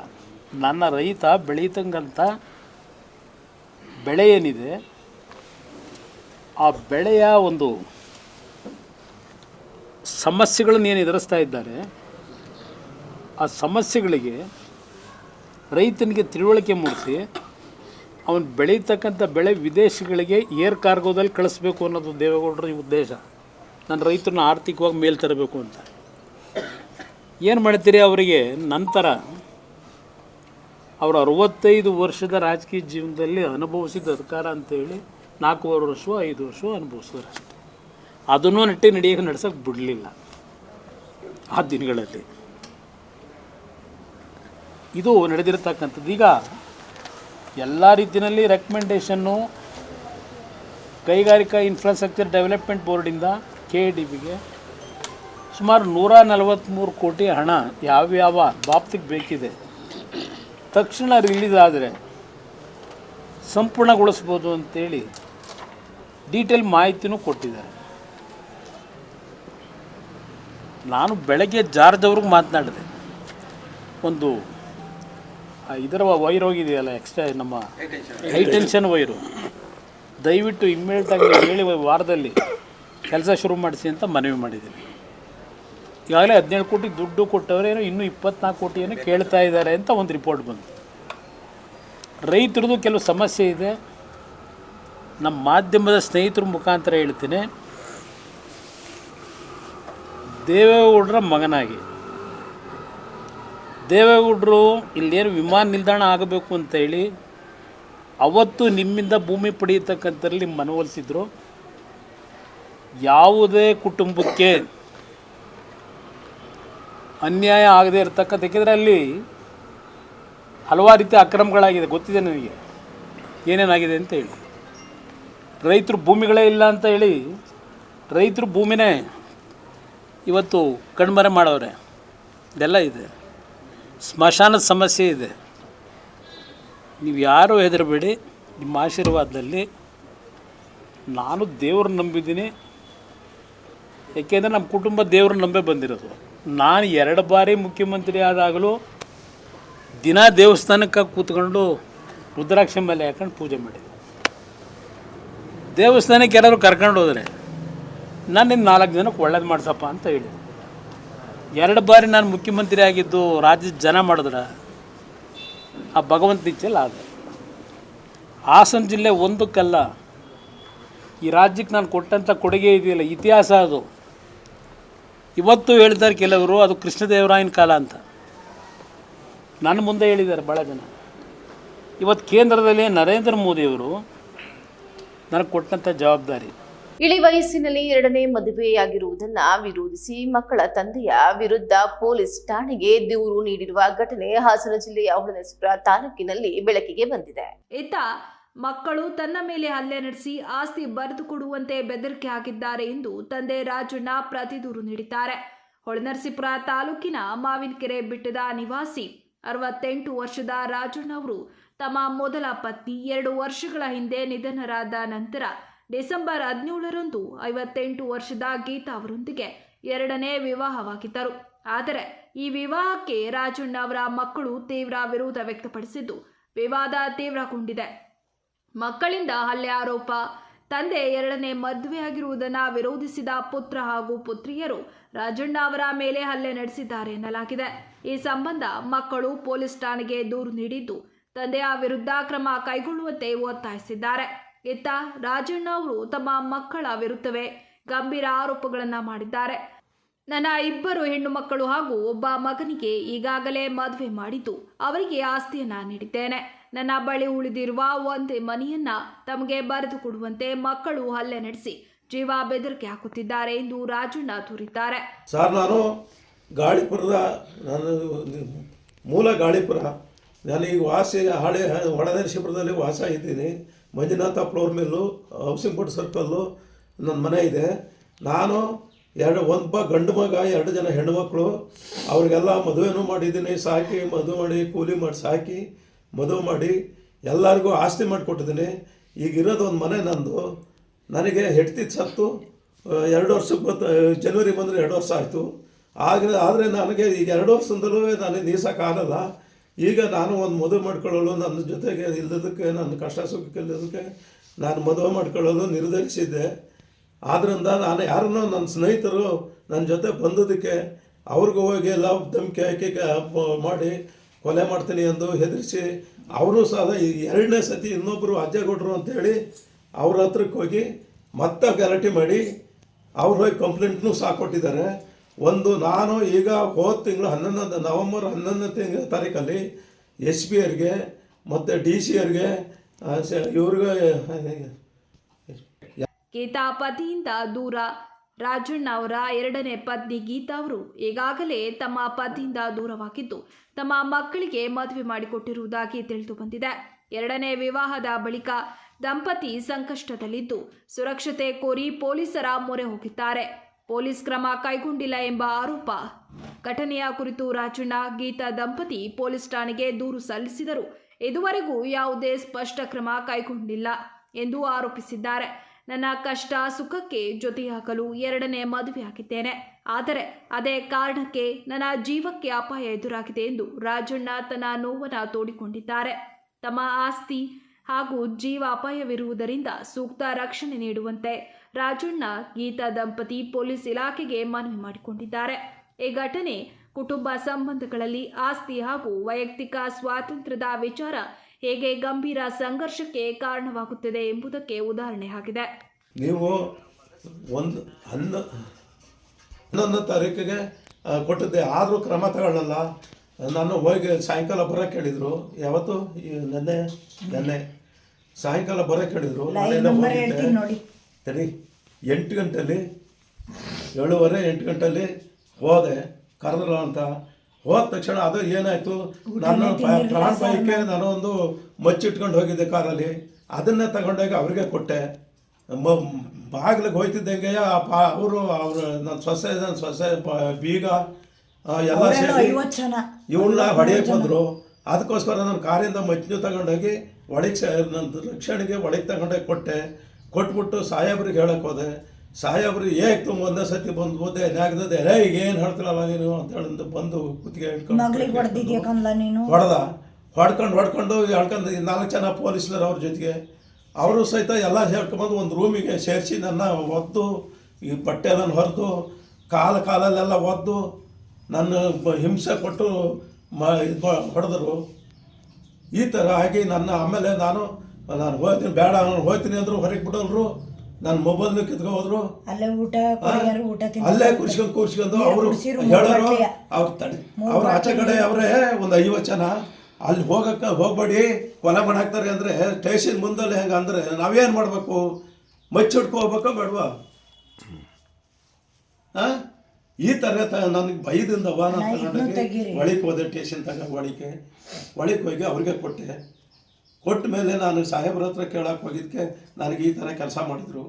ನನ್ನ ರೈತ ಬೆಳೀತಂಗಂಥ ಬೆಳೆ ಏನಿದೆ ಆ ಬೆಳೆಯ ಒಂದು ಸಮಸ್ಯೆಗಳನ್ನು ಏನು ಎದುರಿಸ್ತಾ ಇದ್ದಾರೆ, ಆ ಸಮಸ್ಯೆಗಳಿಗೆ ರೈತನಿಗೆ ತಿಳುವಳಿಕೆ ಮೂಡಿಸಿ ಅವನು ಬೆಳೀತಕ್ಕಂಥ ಬೆಳೆ ವಿದೇಶಗಳಿಗೆ ಏರ್ ಕಾರ್ಗೋದಲ್ಲಿ ಕಳಿಸ್ಬೇಕು ಅನ್ನೋದು ದೇವೇಗೌಡರ ಉದ್ದೇಶ. ನನ್ನ ರೈತರನ್ನ ಆರ್ಥಿಕವಾಗಿ ಮೇಲೆ ತರಬೇಕು ಅಂತ. ಏನು ಮಾಡ್ತೀರಿ ಅವರಿಗೆ? ನಂತರ ಅವರು 65 ವರ್ಷದ ರಾಜಕೀಯ ಜೀವನದಲ್ಲಿ ಅನುಭವಿಸಿದ ಅಧಿಕಾರ ಅಂತೇಳಿ 4.5 ವರ್ಷ 5 ವರ್ಷ ಅನುಭವಿಸಿದ್ರಷ್ಟೆ. ಅದನ್ನೂ ನಡೆಯೋಕೆ ನಡೆಸೋಕೆ ಬಿಡಲಿಲ್ಲ ಆ ದಿನಗಳಲ್ಲಿ. ಇದು ನಡೆದಿರ್ತಕ್ಕಂಥದ್ದು. ಈಗ ಎಲ್ಲ ರೀತಿಯಲ್ಲಿ ರೆಕಮೆಂಡೇಷನ್ನು ಕೈಗಾರಿಕಾ ಇನ್ಫ್ರಾಸ್ಟ್ರಕ್ಚರ್ ಡೆವಲಪ್ಮೆಂಟ್ ಬೋರ್ಡಿಂದ KIDBಗೆ ಸುಮಾರು 143 ಕೋಟಿ ಹಣ ಯಾವ್ಯಾವ ಬಾಬ್ತಿಗೆ ಬೇಕಿದೆ ತಕ್ಷಣ ರಿಲೀಸ್ ಆದರೆ ಸಂಪೂರ್ಣಗೊಳಿಸ್ಬೋದು ಅಂತೇಳಿ ಡೀಟೇಲ್ ಮಾಹಿತಿನೂ ಕೊಟ್ಟಿದ್ದಾರೆ. ನಾನು ಬೆಳಗ್ಗೆ ಜಾರ್ಜ್ ಅವ್ರಿಗೆ ಮಾತನಾಡಿದೆ. ಒಂದು ಇದರ ವೈರ್ ಹೋಗಿದೆಯಲ್ಲ ಎಕ್ಸ್ಟ್ರಾ ನಮ್ಮ ಹೈ ಟೆನ್ಷನ್ ವೈರು, ದಯವಿಟ್ಟು ಇಮ್ಮಿಡಿಯೇಟಾಗಿ ಹೇಳಿ ವಾರದಲ್ಲಿ ಕೆಲಸ ಶುರು ಮಾಡಿಸಿ ಅಂತ ಮನವಿ ಮಾಡಿದ್ದೀನಿ. ಈಗಾಗಲೇ 17 ಕೋಟಿ ದುಡ್ಡು ಕೊಟ್ಟವರೇನೋ ಇನ್ನೂ 24 ಕೋಟಿಯನ್ನು ಕೇಳ್ತಾ ಇದ್ದಾರೆ ಅಂತ ಒಂದು ರಿಪೋರ್ಟ್ ಬಂತು. ರೈತರದ್ದು ಕೆಲವು ಸಮಸ್ಯೆ ಇದೆ. ನಮ್ಮ ಮಾಧ್ಯಮದ ಸ್ನೇಹಿತರ ಮುಖಾಂತರ ಹೇಳ್ತೀನಿ, ದೇವೇಗೌಡರ ಮಗನಾಗಿ ದೇವೇಗೌಡರು ಇಲ್ಲೇನು ವಿಮಾನ ನಿಲ್ದಾಣ ಆಗಬೇಕು ಅಂತೇಳಿ ಅವತ್ತು ನಿಮ್ಮಿಂದ ಭೂಮಿ ಪಡೆಯತಕ್ಕಂಥಲ್ಲಿ ಮನವೊಲಿಸಿದ್ರು. ಯಾವುದೇ ಕುಟುಂಬಕ್ಕೆ ಅನ್ಯಾಯ ಆಗದೆ ಇರತಕ್ಕಂಥ, ಏಕೆಂದರೆ ಅಲ್ಲಿ ಹಲವಾರು ರೀತಿಯ ಅಕ್ರಮಗಳಾಗಿದೆ, ಗೊತ್ತಿದೆ ನನಗೆ ಏನೇನಾಗಿದೆ ಅಂತ ಹೇಳಿ. ರೈತರು ಭೂಮಿಗಳೇ ಇಲ್ಲ ಅಂತ ಹೇಳಿ ರೈತರು ಭೂಮಿನೇ ಇವತ್ತು ಕಣ್ಮರೆ ಮಾಡವ್ರೆ. ಇದೆಲ್ಲ ಇದೆ. ಸ್ಮಶಾನದ ಸಮಸ್ಯೆ ಇದೆ. ನೀವು ಯಾರೂ ಹೆದರಬೇಡಿ. ನಿಮ್ಮ ಆಶೀರ್ವಾದದಲ್ಲಿ ನಾನು ದೇವ್ರನ್ನ ನಂಬಿದ್ದೀನಿ. ಏಕೆಂದರೆ ನಮ್ಮ ಕುಟುಂಬ ದೇವ್ರನ್ನ ನಂಬೇ ಬಂದಿರೋದು. ನಾನು 2 ಬಾರಿ ಮುಖ್ಯಮಂತ್ರಿ ಆದಾಗಲೂ ದಿನ ದೇವಸ್ಥಾನಕ್ಕೆ ಕೂತ್ಕೊಂಡು ರುದ್ರಾಕ್ಷಿ ಮೇಲೆ ಹಾಕೊಂಡು ಪೂಜೆ ಮಾಡಿದ್ದೆ. ದೇವಸ್ಥಾನಕ್ಕೆ ಯಾರಾದ್ರು ಕರ್ಕೊಂಡು ಹೋದರೆ ನಾನು ಇನ್ನು 4 ಜನಕ್ಕೆ ಒಳ್ಳೇದು ಮಾಡಿಸಪ್ಪ ಅಂತ ಹೇಳಿ 2 ಬಾರಿ ನಾನು ಮುಖ್ಯಮಂತ್ರಿ ಆಗಿದ್ದು ರಾಜ್ಯದ ಜನ ಮಾಡಿದ್ರೆ ಆ ಭಗವಂತ ಇಚ್ಛೆಲ್ಲ ಆದ. ಹಾಸನ ಜಿಲ್ಲೆ ಒಂದಕ್ಕಲ್ಲ, ಈ ರಾಜ್ಯಕ್ಕೆ ನಾನು ಕೊಟ್ಟಂಥ ಕೊಡುಗೆ ಇದೆಯಲ್ಲ, ಇತಿಹಾಸ ಅದು. ಇವತ್ತು ಹೇಳ್ತಾರೆ ಕೆಲವರು ಅದು ಕೃಷ್ಣದೇವರಾಯನ ಕಾಲ ಅಂತ. ನನ್ನ ಮುಂದೆ ಹೇಳಿದ್ದಾರೆ ಭಾಳ ಜನ. ಇವತ್ತು ಕೇಂದ್ರದಲ್ಲಿ ನರೇಂದ್ರ ಮೋದಿಯವರು ನನಗೆ ಕೊಟ್ಟಂಥ ಜವಾಬ್ದಾರಿ. ಇಳಿ ವಯಸ್ಸಿನಲ್ಲಿ 2ನೇ ಮದುವೆಯಾಗಿರುವುದನ್ನ ವಿರೋಧಿಸಿ ಮಕ್ಕಳ ತಂದೆಯ ವಿರುದ್ಧ ಪೊಲೀಸ್ ಠಾಣೆಗೆ ದೂರು ನೀಡಿರುವ ಘಟನೆ ಹಾಸನ ಜಿಲ್ಲೆಯ ಹೊಳೆನರಸೀಪುರ ತಾಲೂಕಿನಲ್ಲಿ ಬೆಳಕಿಗೆ ಬಂದಿದೆ. ಇತ್ತ ಮಕ್ಕಳು ತನ್ನ ಮೇಲೆ ಹಲ್ಲೆ ನಡೆಸಿ ಆಸ್ತಿ ಬರೆದುಕೊಡುವಂತೆ ಬೆದರಿಕೆ ಹಾಕಿದ್ದಾರೆ ಎಂದು ತಂದೆ ರಾಜಣ್ಣ ಪ್ರತಿದೂರು ನೀಡಿದ್ದಾರೆ. ಹೊಳೆನರಸೀಪುರ ತಾಲೂಕಿನ ಮಾವಿನಕೆರೆ ಬೆಟ್ಟದ ನಿವಾಸಿ 68 ವರ್ಷದ ರಾಜಣ್ಣ ಅವರು ತಮ್ಮ ಮೊದಲ ಪತ್ನಿ 2 ವರ್ಷಗಳ ಹಿಂದೆ ನಿಧನರಾದ ನಂತರ ಡಿಸೆಂಬರ್ 17ರಂದು 58 ವರ್ಷದ ಗೀತಾ ಅವರೊಂದಿಗೆ 2ನೇ ವಿವಾಹವಾಗಿದ್ದರು. ಆದರೆ ಈ ವಿವಾಹಕ್ಕೆ ರಾಜಣ್ಣ ಅವರ ಮಕ್ಕಳು ತೀವ್ರ ವಿರೋಧ ವ್ಯಕ್ತಪಡಿಸಿದ್ದು ವಿವಾದ ತೀವ್ರಗೊಂಡಿದೆ. ಮಕ್ಕಳಿಂದ ಹಲ್ಲೆ ಆರೋಪ, ತಂದೆ 2ನೇ ಮದುವೆಯಾಗಿರುವುದನ್ನು ವಿರೋಧಿಸಿದ ಪುತ್ರ ಹಾಗೂ ಪುತ್ರಿಯರು ರಾಜಣ್ಣ ಅವರ ಮೇಲೆ ಹಲ್ಲೆ ನಡೆಸಿದ್ದಾರೆ ಎನ್ನಲಾಗಿದೆ. ಈ ಸಂಬಂಧ ಮಕ್ಕಳು ಪೊಲೀಸ್ ಠಾಣೆಗೆ ದೂರು ನೀಡಿದ್ದು ತಂದೆಯ ವಿರುದ್ಧ ಕ್ರಮ ಕೈಗೊಳ್ಳುವಂತೆ ಒತ್ತಾಯಿಸಿದ್ದಾರೆ. ಇತ್ತ ರಾಜಣ್ಣ ಅವರು ತಮ್ಮ ಮಕ್ಕಳ ವಿರುದ್ಧವೇ ಗಂಭೀರ ಆರೋಪಗಳನ್ನು ಮಾಡಿದ್ದಾರೆ. ನನ್ನ 2 ಹೆಣ್ಣು ಮಕ್ಕಳು ಹಾಗೂ ಒಬ್ಬ ಮಗನಿಗೆ ಈಗಾಗಲೇ ಮದುವೆ ಮಾಡಿದ್ದು ಅವರಿಗೆ ಆಸ್ತಿಯನ್ನ ನೀಡಿದ್ದೇನೆ. ನನ್ನ ಬಳಿ ಉಳಿದಿರುವ ಒಂದೇ ಮನೆಯನ್ನ ತಮಗೆ ಬರೆದುಕೊಡುವಂತೆ ಮಕ್ಕಳು ಹಲ್ಲೆ ನಡೆಸಿ ಜೀವ ಬೆದರಿಕೆ ಹಾಕುತ್ತಿದ್ದಾರೆ ಎಂದು ರಾಜಣ್ಣ ದೂರಿದ್ದಾರೆ. ಸರ್, ನಾನು ಗಾಳಿಪುರದ, ನಾನು ಮೂಲ ಗಾಳಿಪುರ, ನಾನೀಗ ಹೊಳೆನರಸೀಪುರದಲ್ಲಿ ವಾಸ ಇದ್ದೀನಿ. Manjunatha flour mill, housing board circle ನನ್ನ ಮನೆ ಇದೆ. ನಾನು ಒಬ್ಬ ಗಂಡು ಮಗ, 2 ಜನ ಹೆಣ್ಣು ಮಕ್ಕಳು, ಅವ್ರಿಗೆಲ್ಲ ಮದುವೆನೂ ಮಾಡಿದ್ದೀನಿ. ಸಾಕಿ ಮದುವೆ ಮಾಡಿ ಕೂಲಿ ಮಾಡಿ ಸಾಕಿ ಮದುವೆ ಮಾಡಿ ಎಲ್ಲರಿಗೂ ಆಸ್ತಿ ಮಾಡಿಕೊಟ್ಟಿದ್ದೀನಿ. ಈಗಿರೋದು ಒಂದು ಮನೆ ನಂದು. ನನಗೆ ಹೆಡ್ತಿದ್ದು ಸತ್ತು 2 ವರ್ಷಕ್ಕೆ ಜನವರಿ ಬಂದರೆ 2 ವರ್ಷ ಆಯಿತು. ಆದರೆ ನನಗೆ ಈಗ 2 ವರ್ಷದಿಂದಲೂ ನನಗೆ ನೀಸೋಕ್ಕಾಗಲ್ಲ. ಈಗ ನಾನು ಒಂದು ಮದುವೆ ಮಾಡ್ಕೊಳ್ಳಲು, ನನ್ನ ಜೊತೆಗೆ ಇಲ್ಲದಕ್ಕೆ, ನನ್ನ ಕಷ್ಟ ಸುಖಕ್ಕೆ ಇಲ್ಲದಕ್ಕೆ ನಾನು ಮದುವೆ ಮಾಡ್ಕೊಳ್ಳಲು ನಿರ್ಧರಿಸಿದ್ದೆ. ಆದ್ದರಿಂದ ನಾನು ಯಾರನ್ನೋ ನನ್ನ ಸ್ನೇಹಿತರು ನನ್ನ ಜೊತೆ ಬಂದೋದಕ್ಕೆ ಅವ್ರಿಗೂ ಹೋಗಿ ಎಲ್ಲ ಧಮಕಿ ಹಾಕಿ ಮಾಡಿ ಕೊಲೆ ಮಾಡ್ತೀನಿ ಎಂದು ಹೆದರಿಸಿ, ಅವರು ಸಹ 2ನೇ ಸತಿ ಇನ್ನೊಬ್ಬರು ಅಜ್ಜೇಗೌಡರು ಅಂತೇಳಿ ಅವ್ರ ಹತ್ರಕ್ಕೆ ಹೋಗಿ ಮತ್ತೆ ಗಲಾಟೆ ಮಾಡಿ ಅವ್ರು ಹೋಗಿ ಕಂಪ್ಲೇಂಟ್ನೂ ಸಹ ಕೊಟ್ಟಿದ್ದಾರೆ. ನಾನು ಈಗ ಹೋದ ತಿಂಗಳು ನವೆಂಬರ್ 11ನೇ ತಾರೀಕಲ್ಲಿ SP ಅವ್ರಿಗೆ ಮತ್ತು DC ಅವ್ರಿಗೆ ಇವ್ರಿಗೆ ಗೀತಾ ಪತಿಯಿಂದ ದೂರ. ರಾಜಣ್ಣ ಅವರ 2ನೇ ಪತ್ನಿ ಗೀತಾ ಅವರು ಈಗಾಗಲೇ ತಮ್ಮ ಪತಿಯಿಂದ ದೂರವಾಗಿದ್ದು ತಮ್ಮ ಮಕ್ಕಳಿಗೆ ಮದುವೆ ಮಾಡಿಕೊಟ್ಟಿರುವುದಾಗಿ ತಿಳಿದು ಬಂದಿದೆ. 2ನೇ ವಿವಾಹದ ಬಳಿಕ ದಂಪತಿ ಸಂಕಷ್ಟದಲ್ಲಿದ್ದು ಸುರಕ್ಷತೆ ಕೋರಿ ಪೊಲೀಸರ ಮೊರೆ ಹೋಗಿದ್ದಾರೆ. ಪೊಲೀಸ್ ಕ್ರಮ ಕೈಗೊಂಡಿಲ್ಲ ಎಂಬ ಆರೋಪ. ಘಟನೆಯ ಕುರಿತು ರಾಜಣ್ಣ, ಗೀತಾ ದಂಪತಿ ಪೊಲೀಸ್ ಠಾಣೆಗೆ ದೂರು ಸಲ್ಲಿಸಿದರು. ಇದುವರೆಗೂ ಯಾವುದೇ ಸ್ಪಷ್ಟ ಕ್ರಮ ಕೈಗೊಂಡಿಲ್ಲ ಎಂದು ಆರೋಪಿಸಿದ್ದಾರೆ. ನನ್ನ ಕಷ್ಟ ಸುಖಕ್ಕೆ ಜೊತೆಯಾಗಲು 2ನೇ ಮದುವೆಯಾಗಿದ್ದೇನೆ. ಆದರೆ ಅದೇ ಕಾರಣಕ್ಕೆ ನನ್ನ ಜೀವಕ್ಕೆ ಅಪಾಯ ಎದುರಾಗಿದೆ ಎಂದು ರಾಜಣ್ಣ ತನ್ನ ನೋವನ್ನು ತೋಡಿಕೊಂಡಿದ್ದಾರೆ. ತಮ್ಮ ಆಸ್ತಿ ಹಾಗೂ ಜೀವ ಅಪಾಯವಿರುವುದರಿಂದ ಸೂಕ್ತ ರಕ್ಷಣೆ ನೀಡುವಂತೆ ರಾಜಣ್ಣ ಗೀತಾ ದಂಪತಿ ಪೊಲೀಸ್ ಇಲಾಖೆಗೆ ಮನವಿ ಮಾಡಿಕೊಂಡಿದ್ದಾರೆ. ಈ ಘಟನೆ ಕುಟುಂಬ ಸಂಬಂಧಗಳಲ್ಲಿ ಆಸ್ತಿ ಹಾಗೂ ವೈಯಕ್ತಿಕ ಸ್ವಾತಂತ್ರ್ಯದ ವಿಚಾರ ಹೇಗೆ ಗಂಭೀರ ಸಂಘರ್ಷಕ್ಕೆ ಕಾರಣವಾಗುತ್ತದೆ ಎಂಬುದಕ್ಕೆ ಉದಾಹರಣೆಯಾಗಿದೆ. ನೀವು 11 ತಾರೀಕಿಗೆ ಕೊಟ್ಟಿದ್ದೆ, ಆದರೂ ಕ್ರಮ ತಗೊಳ್ಳಲ್ಲ. ನಾನು ಹೋಗಿ ಸಾಯಂಕಾಲ ಬರೋಕ್ಕೆ ಹೇಳಿದರು. ಯಾವತ್ತು ನೆನ್ನೆ ಸಾಯಂಕಾಲ ಬರೋಕ್ಕೆ ಹೇಳಿದರು. ಸರಿ 8 ಗಂಟೆಯಲ್ಲಿ 7:30 8 ಗಂಟೆಯಲ್ಲಿ ಹೋದೆ. ಕರೆದ್ರು ಅಂತ ಹೋದ ತಕ್ಷಣ ಅದು ಏನಾಯಿತು, ನಾನು ಪ್ರಾಣ ಭಯಕ್ಕೆ ನಾನು ಒಂದು ಮಚ್ಚಿಟ್ಕೊಂಡು ಹೋಗಿದ್ದೆ ಕಾರಲ್ಲಿ. ಅದನ್ನೇ ತಗೊಂಡೋಗಿ ಅವ್ರಿಗೆ ಕೊಟ್ಟೆ. ಬಾಗಿಲಿಗೆ ಹೋಯ್ತಿದ್ದಂಗೆ ಅವರು ನನ್ನ ಸೊಸೆ ಬೀಗ ಎಲ್ಲ ಸೇರಿ ಇವಳನ್ನ ಹೊಡೆಯಕ್ಕೆ ಬಂದರು. ಅದಕ್ಕೋಸ್ಕರ ನಾನು ಕಾರಿಂದ ಮಚ್ಚು ತಗೊಂಡೋಗಿ ಒಳಗೆ ನನ್ನ ರಕ್ಷಣೆಗೆ ಒಳಗೆ ತಗೊಂಡೋಗಿ ಕೊಟ್ಬಿಟ್ಟು ಸಾಹೇಬ್ರಿಗೆ ಹೇಳಕ್ಕೆ ಹೋದೆ. ಸಾಹೇಬ್ರು ಏಕ್ ತುಂಬ ಒಂದೇ ಸತಿ ಬಂದು ಓದೆ ಏನಾಗ್ತದೆ, ಈಗ ಏನು ಹೇಳ್ತಿರಲ್ಲ ನೀನು ಅಂತ ಹೇಳಿ ಬಂದು ಕುತ್ತಿಗೆ ಹಿಡ್ಕೊಂಡು ಹೊಡ್ಕೊಂಡು 4 ಜನ ಪೊಲೀಸರು ಅವ್ರ ಜೊತೆಗೆ ಅವರು ಸಹಿತ ಎಲ್ಲ ಹೇಳ್ಕೊಂಬಂದು ಒಂದು ರೂಮಿಗೆ ಸೇರಿಸಿ ನನ್ನ ಒದ್ದು ಈ ಬಟ್ಟೆ ನನ್ನ ಹೊರದು ಕಾಲಲ್ಲೆಲ್ಲ ಒದ್ದು ನನ್ನ ಹಿಂಸೆ ಕೊಟ್ಟು ಹೊಡೆದರು. ಈ ಥರ ಆಗಿ ಆಮೇಲೆ ನಾನು ಹೋಗ್ತೀನಿ, ಬೇಡ ಹೋಗ್ತೀನಿ ಅಂದರು, ಹೊರಗೆ ಬಿಡೋರು. ನನ್ನ ಮೊಬೈಲ್ನ ಕಿತ್ಕೋದ್ರು. ಅಲ್ಲೇ ಕೂರ್ಸ್ಕೊಂಡು ಅವರು ಹೇಳೋರು. ಅವ್ರ ಆಚೆ ಕಡೆ ಅವರೇ ಒಂದು 50 ಜನ ಅಲ್ಲಿ ಹೋಗ್ಬೇಡಿ ಕೊಲೆ ಮಾಡಾಕ್ತಾರೆ ಅಂದರೆ ಸ್ಟೇಷನ್ ಮುಂದಲ್ಲಿ ಹೆಂಗೆ ಅಂದರೆ ನಾವೇನು ಮಾಡಬೇಕು, ಮಚ್ಚಿಡ್ಕೋಬೇಕೋ ಬೇಡವಾ? ಈ ಥರ ನನಗೆ ಭಯದಿಂದವ ನಾನು ತಗೊಂಡೋಗಿ ಒಳಗೆ ಹೋದೆ. ಸ್ಟೇಷನ್ ಒಳಗೆ ಹೋಗಿ ಅವ್ರಿಗೆ ಕೊಟ್ಟ ಮೇಲೆ ನಾನು ಸಾಹೇಬ್ರ ಹತ್ರ ಕೇಳಕ್ಕೆ ಹೋಗಿದ್ದಕ್ಕೆ ನನಗೆ ಈ ಥರ ಕೆಲಸ ಮಾಡಿದ್ರು.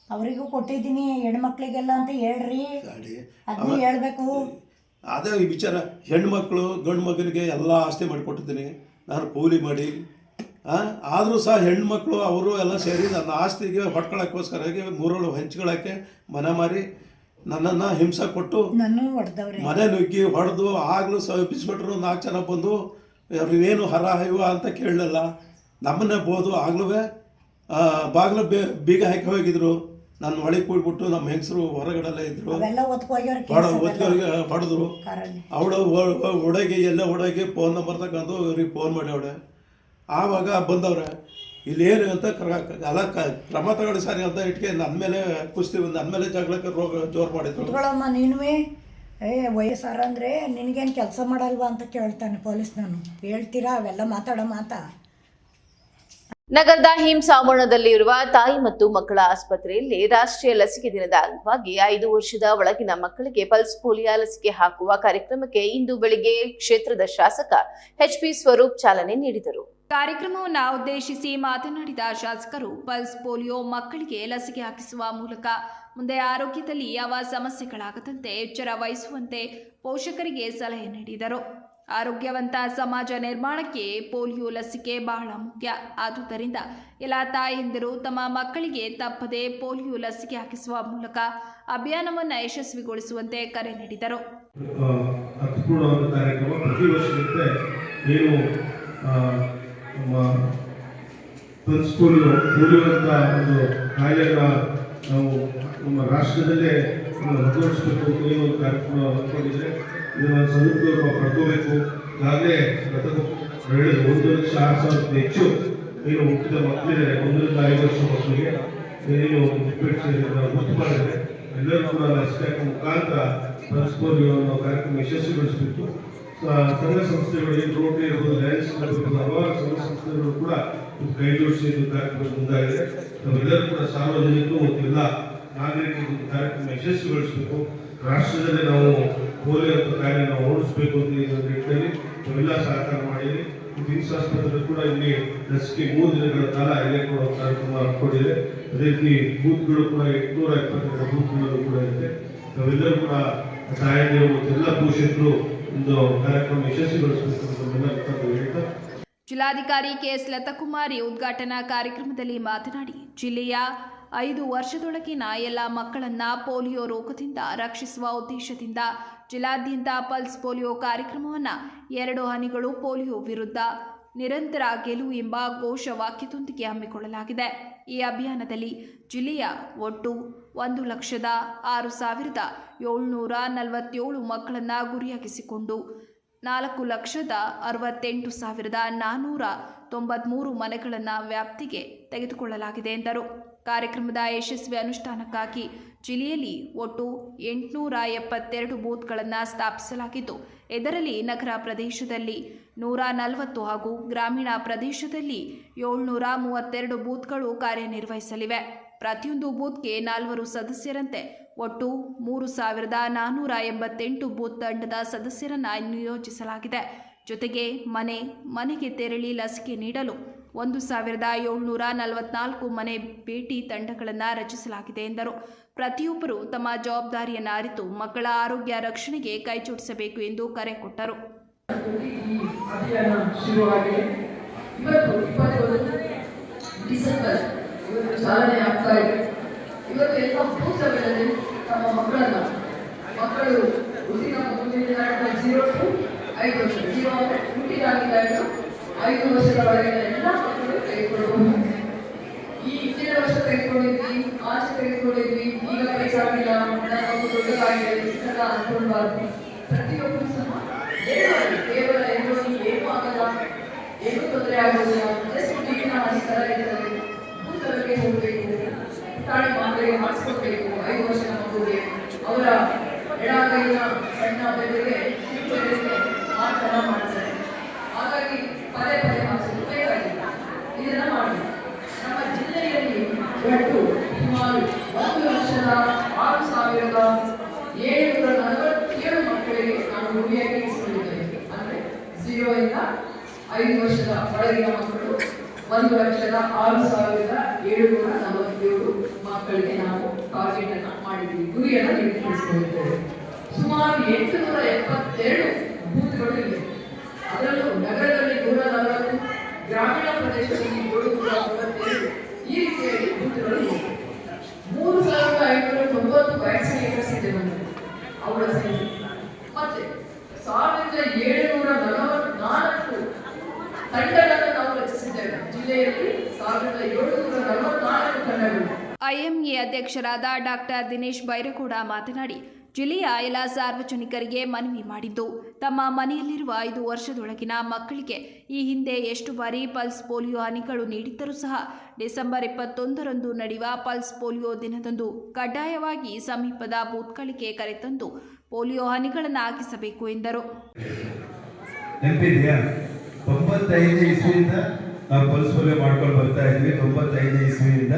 ಅವರಿಗೂ ಕೊಟ್ಟಿದ್ದೀನಿ ಹೆಣ್ಮಕ್ಳಿಗೆಲ್ಲ ಅಂತ ಹೇಳ್ರಿ, ಅದನ್ನ ಹೇಳ್ಬೇಕು. ಅದೇ ಈ ವಿಚಾರ, ಹೆಣ್ಮಕ್ಳು ಗಂಡು ಮಗನಿಗೆ ಎಲ್ಲ ಆಸ್ತಿ ಮಾಡಿಕೊಟ್ಟಿದ್ದೀನಿ ನಾನು ಕೂಲಿ ಮಾಡಿ. ಆದರೂ ಸಹ ಹೆಣ್ಮಕ್ಳು ಅವರು ಎಲ್ಲ ಸೇರಿ ನನ್ನ ಆಸ್ತಿಗೆ ಹೊಡ್ಕೊಳ್ಳೋಕ್ಕೋಸ್ಕರ 3 ಹಂಚ್ಕೊಳ್ಳೋಕ್ಕೆ ಮನೆ ಮಾರಿ ನನ್ನನ್ನು ಹಿಂಸೆ ಕೊಟ್ಟು ಮನೆ ನುಗ್ಗಿ ಹೊಡೆದು ಆಗಲೂ ಬಿಸ್ಬಿಟ್ರು. 4 ಜನ ಬಂದು ಅವ್ರಿಗೇನು ಹರ ಇವ ಅಂತ ಕೇಳಲಿಲ್ಲ. ನಮ್ಮನ್ನೇ ಬೋದು ಆಗಲೂ ಬಾಗಿಲು ಬೀಗ ಹಾಕಿ ಹೋಗಿದ್ರು. ನಾನು ಒಳಗೆ ಕೂಡ್ಬಿಟ್ಟು ನಮ್ಮ ಹೆಂಗಸರು ಹೊರಗಡೆಲ್ಲ ಇದ್ರು, ಹೊಡೆದ್ರು. ಅವಳು ಒಳಗೆ ಫೋನ್ ನಂಬರ್ ತಗೊಂಡು ಇವ್ರಿಗೆ ಫೋನ್ ಮಾಡಿ ಅವಳೆ. ಆವಾಗ ಬಂದವ್ರೆ ಇಲ್ಲೇನು ಅಂತ ಎಲ್ಲ ಕ್ರಮ ತಗೊಳ್ಳಿ ಸರಿ ಅಂತ ಇಟ್ಕೆ ನನ್ನ ಮೇಲೆ ಕುಸ್ತಿ ನನ್ನ ಮೇಲೆ ಜಗಳಕ್ಕೆ ಜೋರು ಮಾಡಿದ್ರು. ನೀನುವೇ ವಯಸ್ಸಾರ ಅಂದರೆ ನಿನಗೇನು ಕೆಲಸ ಮಾಡಲ್ವಾ ಅಂತ ಕೇಳ್ತಾನೆ ಪೊಲೀಸ್. ನಾನು ಹೇಳ್ತೀರಾ ಅವೆಲ್ಲ ಮಾತಾಡೋ ಮಾತಾ? ನಗರದ ಹಿಂಸಾವರಣದಲ್ಲಿ ಇರುವ ತಾಯಿ ಮತ್ತು ಮಕ್ಕಳ ಆಸ್ಪತ್ರೆಯಲ್ಲಿ ರಾಷ್ಟ್ರೀಯ ಲಸಿಕೆ ದಿನದ ಅಂಗವಾಗಿ 5 ವರ್ಷದ ಒಳಗಿನ ಮಕ್ಕಳಿಗೆ ಪಲ್ಸ್ ಪೋಲಿಯೋ ಲಸಿಕೆ ಹಾಕುವ ಕಾರ್ಯಕ್ರಮಕ್ಕೆ ಇಂದು ಬೆಳಿಗ್ಗೆ ಕ್ಷೇತ್ರದ ಶಾಸಕ ಎಚ್.ಪಿ. ಸ್ವರೂಪ್ ಚಾಲನೆ ನೀಡಿದರು. ಕಾರ್ಯಕ್ರಮವನ್ನು ಉದ್ದೇಶಿಸಿ ಮಾತನಾಡಿದ ಶಾಸಕರು ಪಲ್ಸ್ ಪೋಲಿಯೋ ಮಕ್ಕಳಿಗೆ ಲಸಿಕೆ ಹಾಕಿಸುವ ಮೂಲಕ ಮುಂದೆ ಆರೋಗ್ಯದಲ್ಲಿ ಯಾವ ಸಮಸ್ಯೆಗಳಾಗದಂತೆ ಎಚ್ಚರ ವಹಿಸುವಂತೆ ಪೋಷಕರಿಗೆ ಸಲಹೆ ನೀಡಿದರು. ಆರೋಗ್ಯವಂತ ಸಮಾಜ ನಿರ್ಮಾಣಕ್ಕೆ ಪೋಲಿಯೋ ಲಸಿಕೆ ಬಹಳ ಮುಖ್ಯ. ಆದುದರಿಂದ ಎಲ್ಲ ತಾಯಂದಿರು ತಮ್ಮ ಮಕ್ಕಳಿಗೆ ತಪ್ಪದೆ ಪೋಲಿಯೋ ಲಸಿಕೆ ಹಾಕಿಸುವ ಮೂಲಕ ಅಭಿಯಾನವನ್ನು ಯಶಸ್ವಿಗೊಳಿಸುವಂತೆ ಕರೆ ನೀಡಿದರು. ಪಲ್ಸ್ ಪೋಲಿಯೋ ಅಂತ ಒಂದು ಕಾಯಿಲೆನ ನಾವು ನಮ್ಮ ರಾಷ್ಟ್ರದಲ್ಲೇ ಮುಂದುವರಿಸಬೇಕು ಅಂತ ಏನು ಒಂದು ಕಾರ್ಯಕ್ರಮ ಅಂದ್ಕೊಂಡಿದ್ರೆ ಇದನ್ನು ಸದುಪಯೋಗ ಪಡ್ಕೋಬೇಕು. ಈಗಾಗಲೇ 1,06,000 ಹೆಚ್ಚು ಏನು ಹುಟ್ಟಿದ ಮಕ್ಕಳಿದ್ದಾರೆ, 1 ರಿಂದ 5 ವರ್ಷ ಮಕ್ಕಳಿಗೆ ಏನು ಗುರ್ತು ಮಾಡಿದರೆ ಎಲ್ಲರೂ ಕೂಡ ಲಸಿಕೆ ಮುಖಾಂತರ ಪಲ್ಸ್ ಪೋಲಿಯೋ ಅನ್ನೋ ಕಾರ್ಯಕ್ರಮ ಯಶಸ್ವಿಗೊಳಿಸಬೇಕು. ಸಂಘ ಸಂಸ್ಥೆಗಳು ರೋಟರಿ ಇರ್ಬೋದು, ಲಯನ್ಸ್ ಕ್ಲಬ್ ಇರ್ಬೋದು, ಹಲವಾರು ಸಂಘ ಸಂಸ್ಥೆಗಳು ಕೂಡ ಕೈ ಜೋಡಿಸಿ ಕಾರ್ಯಕ್ರಮ ಮುಂದಾಗಿದೆ. ನಾವೆಲ್ಲರೂ ಕೂಡ ಸಾರ್ವಜನಿಕರು ಮತ್ತು ಎಲ್ಲ ನಾಗರಿಕರು ಕಾರ್ಯಕ್ರಮ ಯಶಸ್ವಿಗೊಳಿಸಬೇಕು. ರಾಷ್ಟ್ರದಲ್ಲಿ ನಾವು ಪೋಲಿಯೋ ಅಂತ ಕಾಯಿಲೆ ನಾವು ಓಡಿಸಬೇಕು ಅಂತ ನಿಟ್ಟಿನಲ್ಲಿ ನಾವೆಲ್ಲ ಸಹಕಾರ ಮಾಡಿದ್ವಿ. ಕಿಮ್ಸ್ ಆಸ್ಪತ್ರೆ ಕೂಡ ಇಲ್ಲಿ ಲಸಿಕೆ 3 ದಿನಗಳ ಕಾಲ ಇಲ್ಲೇ ಕೊಡುವ ಕಾರ್ಯಕ್ರಮ ಹಾಕೊಂಡಿದೆ. ಅದೇ ರೀತಿ ಬೂತ್ಗಳು ಕೂಡ 822 ಬೂತ್ಗಳು ಕೂಡ ಇದೆ. ನಾವೆಲ್ಲರೂ ಕೂಡ ತಾಯಂದಿರು ಮತ್ತು ಎಲ್ಲ ಪೋಷಕರು ಒಂದು ಕಾರ್ಯಕ್ರಮ ಯಶಸ್ವಿಗೊಳಿಸಬೇಕು ಅಂತ ಹೇಳ್ತಾ ಜಿಲ್ಲಾಧಿಕಾರಿ ಕೆಎಸ್ ಲತಾಕುಮಾರಿ ಉದ್ಘಾಟನಾ ಕಾರ್ಯಕ್ರಮದಲ್ಲಿ ಮಾತನಾಡಿ, ಜಿಲ್ಲೆಯ 5 ವರ್ಷದೊಳಗಿನ ಎಲ್ಲ ಮಕ್ಕಳನ್ನು ಪೋಲಿಯೋ ರೋಗದಿಂದ ರಕ್ಷಿಸುವ ಉದ್ದೇಶದಿಂದ ಜಿಲ್ಲಾದ್ಯಂತ ಪಲ್ಸ್ ಪೋಲಿಯೋ ಕಾರ್ಯಕ್ರಮವನ್ನು 2 ಹನಿಗಳು ಪೋಲಿಯೋ ವಿರುದ್ಧ ನಿರಂತರ ಗೆಲುವು ಎಂಬ ಘೋಷವಾಕ್ಯದೊಂದಿಗೆ ಹಮ್ಮಿಕೊಳ್ಳಲಾಗಿದೆ. ಈ ಅಭಿಯಾನದಲ್ಲಿ ಜಿಲ್ಲೆಯ ಒಟ್ಟು 1,06,747 ಮಕ್ಕಳನ್ನು ಗುರಿಯಾಗಿಸಿಕೊಂಡು 4,68,493 ಮನೆಗಳನ್ನು ವ್ಯಾಪ್ತಿಗೆ ತೆಗೆದುಕೊಳ್ಳಲಾಗಿದೆ ಎಂದರು. ಕಾರ್ಯಕ್ರಮದ ಯಶಸ್ವಿ ಅನುಷ್ಠಾನಕ್ಕಾಗಿ ಜಿಲ್ಲೆಯಲ್ಲಿ ಒಟ್ಟು 872 ಬೂತ್ಗಳನ್ನು ಸ್ಥಾಪಿಸಲಾಗಿದ್ದು, ಇದರಲ್ಲಿ ನಗರ ಪ್ರದೇಶದಲ್ಲಿ 140 ಹಾಗೂ ಗ್ರಾಮೀಣ ಪ್ರದೇಶದಲ್ಲಿ 732 ಬೂತ್ಗಳು ಕಾರ್ಯನಿರ್ವಹಿಸಲಿವೆ. ಪ್ರತಿಯೊಂದು ಬೂತ್ಗೆ 4 ಸದಸ್ಯರಂತೆ ಒಟ್ಟು 3,488 ಬೂತ್ ತಂಡದ ಸದಸ್ಯರನ್ನು ನಿಯೋಜಿಸಲಾಗಿದೆ. ಜೊತೆಗೆ ಮನೆಗೆ ತೆರಳಿ ಲಸಿಕೆ ನೀಡಲು 1,744 ಮನೆ ಭೇಟಿ ತಂಡಗಳನ್ನು ರಚಿಸಲಾಗಿದೆ ಎಂದರು. ಪ್ರತಿಯೊಬ್ಬರು ತಮ್ಮ ಜವಾಬ್ದಾರಿಯನ್ನು ಅರಿತು ಮಕ್ಕಳ ಆರೋಗ್ಯ ರಕ್ಷಣೆಗೆ ಕೈಜೋಡಿಸಬೇಕು ಎಂದು ಕರೆ ಕೊಟ್ಟರು. ಈ ಅಭಿಯಾನ ಶುರುವಾಗಿದೆ. ಇವತ್ತು 21 ಡಿಸೆಂಬರ್ ಇವತ್ತು ಚಾಲನೆ ಆಗ್ತಾ ಇದೆ. ಇವತ್ತು ಎಲ್ಲ ಬೂತ್ ಲೆವೆಲಲ್ಲಿ ತಮ್ಮ ಮಕ್ಕಳು ಹುಟ್ಟಿದ ಮುಂದಿನ 0 to 5 ವರ್ಷ, 0 ಅಂದರೆ ಹುಟ್ಟಿದಾಗಿದ್ದಾಗಲೂ 5 ವರ್ಷದ ಒಳಗಿನ ಎಲ್ಲ ಮಕ್ಕಳು ತೆಗೆದುಕೊಳ್ಳಬಹುದು. ಈ ಹಿಂದಿನ ವರ್ಷ ತೆಗೆದುಕೊಂಡಿದ್ವಿ, ಆಚೆ ತೆಗೆದುಕೊಂಡಿದ್ವಿ, ಈಗ ಬೇಕಾಗಿಲ್ಲ, ನಾವು ದೊಡ್ಡದಾಗಿದೆ ಇದೆಲ್ಲ ಅನ್ಕೊಳ್ಬಾರ್ದು. ಪ್ರತಿಯೊಬ್ಬರು ಸಹ ಕೇವಲ ಏನೂ ಆಗಲ್ಲ, ಏನೂ ತೊಂದರೆ ಆಗೋದಿಲ್ಲ, ಜಸ್ಟ್ ಈಗಿನ ಥರ ಇರ್ತದೆ. ಬೂತ್ಗಳಿಗೆ ಹೋಗಬೇಕು, ಪುಟಾಣಿ ಮಕ್ಕಳಿಗೆ ಮಾಡಿಸ್ಕೊಡ್ಬೇಕು. 5 ವರ್ಷದ ಮಗುವಿಗೆ ಅವರ ಎಡಗೈನ ಸಣ್ಣ ಬೆಲೆಗೆ ಮಾತನ್ನ ಮಾಡ್ತಾರೆ. ಹಾಗಾಗಿ ಪದೇ ಮಾಡಿಸೋದು ಬೇಕಾಗಿಲ್ಲ, ಇದನ್ನ ಮಾಡಿ. ನಮ್ಮ ಜಿಲ್ಲೆಯಲ್ಲಿ ಒಟ್ಟು ಸುಮಾರು 1,06,747 ಮಕ್ಕಳಿಗೆ ನಾವು ಗುರಿಯಾಗಿ ಇರಿಸಿಕೊಂಡಿದ್ದೇವೆ. ಅಂದರೆ 0 ಇಂದ 5 ವರ್ಷದ ಒಳಗಿನ ಮಕ್ಕಳು 1,06,747 ಮಕ್ಕಳಿಗೆ ನಾವು ಟಾರ್ಗೆಟ್ ಅನ್ನು ಮಾಡಿದ್ದೀವಿ, ಗುರಿಯನ್ನು ನಿಗದಿಪಡಿಸಿಕೊಂಡಿದ್ದೇವೆ. ಸುಮಾರು 872 ಬೂತ್ಗಳು ಇವೆ. ಅದರಲ್ಲೂ ನಗರದಲ್ಲಿ 140, ಗ್ರಾಮೀಣ ಪ್ರದೇಶದಲ್ಲಿ 742 ಈ ರೀತಿಯಾಗಿ ಬೂತ್ಗಳು ಇವೆ. 3,590 ವ್ಯಾಕ್ಸಿನೇಟರ್ಸ್ ಇದೆ ನಮಗೆ, ಅವರ ಸಂಖ್ಯೆ. ಮತ್ತೆ 1,744 ತಂಡಗಳನ್ನು ನಾವು ರಚಿಸಿದ್ದೇವೆ. ಜಿಲ್ಲೆಯಲ್ಲಿ 1,744 ತಂಡಗಳು. ಐಎಂಎ ಅಧ್ಯಕ್ಷರಾದ ಡಾಕ್ಟರ್ ದಿನೇಶ್ ಬೈರೇಗೌಡ ಮಾತನಾಡಿ, ಜಿಲ್ಲೆಯ ಎಲ್ಲ ಸಾರ್ವಜನಿಕರಿಗೆ ಮನವಿ ಮಾಡಿದ್ದು, ತಮ್ಮ ಮನೆಯಲ್ಲಿರುವ 5 ವರ್ಷದೊಳಗಿನ ಮಕ್ಕಳಿಗೆ ಈ ಹಿಂದೆ ಎಷ್ಟು ಬಾರಿ ಪಲ್ಸ್ ಪೋಲಿಯೋ ಹನಿಗಳು ನೀಡಿದ್ದರೂ ಸಹ ಡಿಸೆಂಬರ್ 21ರಂದು ನಡೆಯುವ ಪಲ್ಸ್ ಪೋಲಿಯೋ ದಿನದಂದು ಕಡ್ಡಾಯವಾಗಿ ಸಮೀಪದ ಬೂತ್ಗಳಿಗೆ ಕರೆತಂದು ಪೋಲಿಯೋ ಹನಿಗಳನ್ನು ಹಾಕಿಸಬೇಕು ಎಂದರು. 95 ಇಸ್ವಿಯಿಂದ ನಾವು ಪಲ್ಸ್ ಪೋಲಿಯೋ ಮಾಡ್ಕೊಂಡು ಬರ್ತಾ ಇದ್ವಿ. 95 ಇಸ್ವಿಯಿಂದ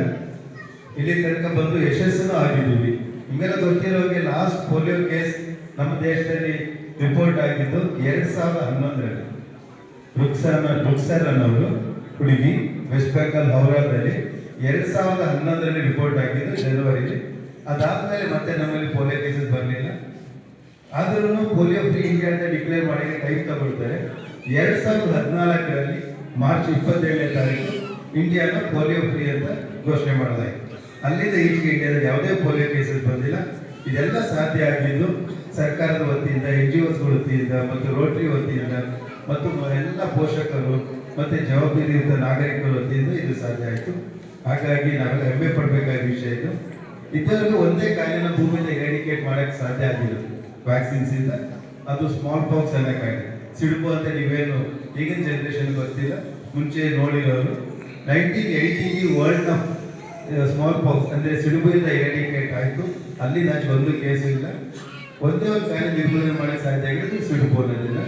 ಇಲ್ಲಿ ತನಕ ಬಂದು ಯಶಸ್ಸನ್ನು ಆಗಿದ್ದೀವಿ. ನಿಮ್ಗೆಲ್ಲ ಗೊತ್ತಿರೋಗೆ ಲಾಸ್ಟ್ ಪೋಲಿಯೋ ಕೇಸ್ ನಮ್ಮ ದೇಶದಲ್ಲಿ ರಿಪೋರ್ಟ್ ಆಗಿದ್ದು 2011ರಲ್ಲಿ. ರುಕ್ಸರ್ ಅನ್ನೋರು ಹುಡುಗಿ ವೆಸ್ಟ್ ಬೆಂಗಾಲ್ ಹೌರಾದಲ್ಲಿ 2011ರಲ್ಲಿ ರಿಪೋರ್ಟ್ ಆಗಿದ್ದು ಜನವರಿಲಿ. ಅದಾದ್ಮೇಲೆ ಮತ್ತೆ ನಮ್ಮಲ್ಲಿ ಪೋಲಿಯೋ ಕೇಸಸ್ ಬರಲಿಲ್ಲ. ಆದ್ರೂ ಪೋಲಿಯೋ ಫ್ರೀ ಇಂಡಿಯಾ ಅಂತ ಡಿಕ್ಲೇರ್ ಮಾಡೋಕ್ಕೆ ಟೈಮ್ ತಗೊಳ್ತಾರೆ. 2014ರಲ್ಲಿ ಮಾರ್ಚ್ 27ನೇ ತಾರೀಕು ಇಂಡಿಯಾನ ಪೋಲಿಯೋ ಫ್ರೀ ಅಂತ ಘೋಷಣೆ ಮಾಡಲಾಯಿತು. ಅಲ್ಲಿಂದ ಈಚೆಗೆ ಇಂಡಿಯಾದಲ್ಲಿ ಯಾವುದೇ ಪೋಲಿಯೋ ಕೇಸಸ್ ಬಂದಿಲ್ಲ. ಇದೆಲ್ಲ ಸಾಧ್ಯ ಆಗಿದ್ದು ಸರ್ಕಾರದ ವತಿಯಿಂದ, NGOಸ್ಗಳ ವತಿಯಿಂದ ಮತ್ತು ರೋಟರಿ ವತಿಯಿಂದ ಮತ್ತು ಎಲ್ಲ ಪೋಷಕರು ಮತ್ತು ಜವಾಬ್ದಾರಿಯುತ ನಾಗರಿಕರ ವತಿಯಿಂದ ಇದು ಸಾಧ್ಯ ಆಯಿತು. ಹಾಗಾಗಿ ನಾವೆಲ್ಲ ಹೆಮ್ಮೆ ಪಡಬೇಕಾದ ವಿಷಯ ಇದು. ಇದುವರೆಗೂ ಒಂದೇ ಕಾಯಿಲೆನ ಭೂಮಿಯಿಂದ ಎರಾಡಿಕೇಟ್ ಮಾಡೋಕ್ಕೆ ಸಾಧ್ಯ ಆಗಿಲ್ಲ ವ್ಯಾಕ್ಸಿನ್ಸ್ ಇಂದ, ಅದು ಸ್ಮಾಲ್ ಪಾಕ್ಸ್ ಅನ್ನೋ ಕಾಯಿಲೆ. ಸಿಡುಬು ಅಂತ ನೀವೇನು ಈಗಿನ ಜನರೇಷನ್ ಗೊತ್ತಿಲ್ಲ, ಮುಂಚೆ ನೋಡಿರೋರು. 1980 ವರ್ಲ್ಡ್ನ ಸ್ಮಾಲ್ ಪಾಕ್ಸ್ ಅಂದರೆ ಸಿಡುಬುಯಿಂದ ಎರಾಡಿಕೇಟ್ ಆಯಿತು. ಅಲ್ಲಿ ನಾನು ಒಂದು ಕೇಸ್ ಇಲ್ಲ. ಒಂದೇ ಒಂದು ಕಾಯಿಲೆ ನಿರ್ಮೂಲನೆ ಮಾಡೋಕ್ಕೆ ಸಾಧ್ಯ ಆಗಿರೋದು ಸಿಡುಬು ಅನ್ನೋದಿಲ್ಲ.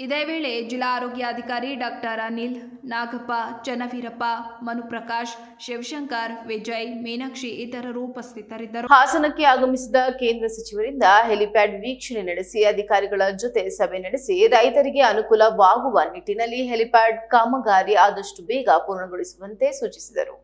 ಇದೇ ವೇಳೆ ಜಿಲ್ಲಾ ಆರೋಗ್ಯಾಧಿಕಾರಿ ಡಾಕ್ಟರ್ ಅನಿಲ್, ನಾಗಪ್ಪ, ಚನ್ನವೀರಪ್ಪ, ಮನುಪ್ರಕಾಶ್, ಶಿವಶಂಕರ್, ವಿಜಯ್, ಮೀನಾಕ್ಷಿ ಇತರರು ಉಪಸ್ಥಿತರಿದ್ದರು. ಹಾಸನಕ್ಕೆ ಆಗಮಿಸಿದ ಕೇಂದ್ರ ಸಚಿವರಿಂದ ಹೆಲಿಪ್ಯಾಡ್ ವೀಕ್ಷಣೆ ನಡೆಸಿ ಅಧಿಕಾರಿಗಳ ಜೊತೆ ಸಭೆ ನಡೆಸಿ ರೈತರಿಗೆ ಅನುಕೂಲವಾಗುವ ನಿಟ್ಟಿನಲ್ಲಿ ಹೆಲಿಪ್ಯಾಡ್ ಕಾಮಗಾರಿ ಆದಷ್ಟು ಬೇಗ ಪೂರ್ಣಗೊಳಿಸುವಂತೆ ಸೂಚಿಸಿದರು.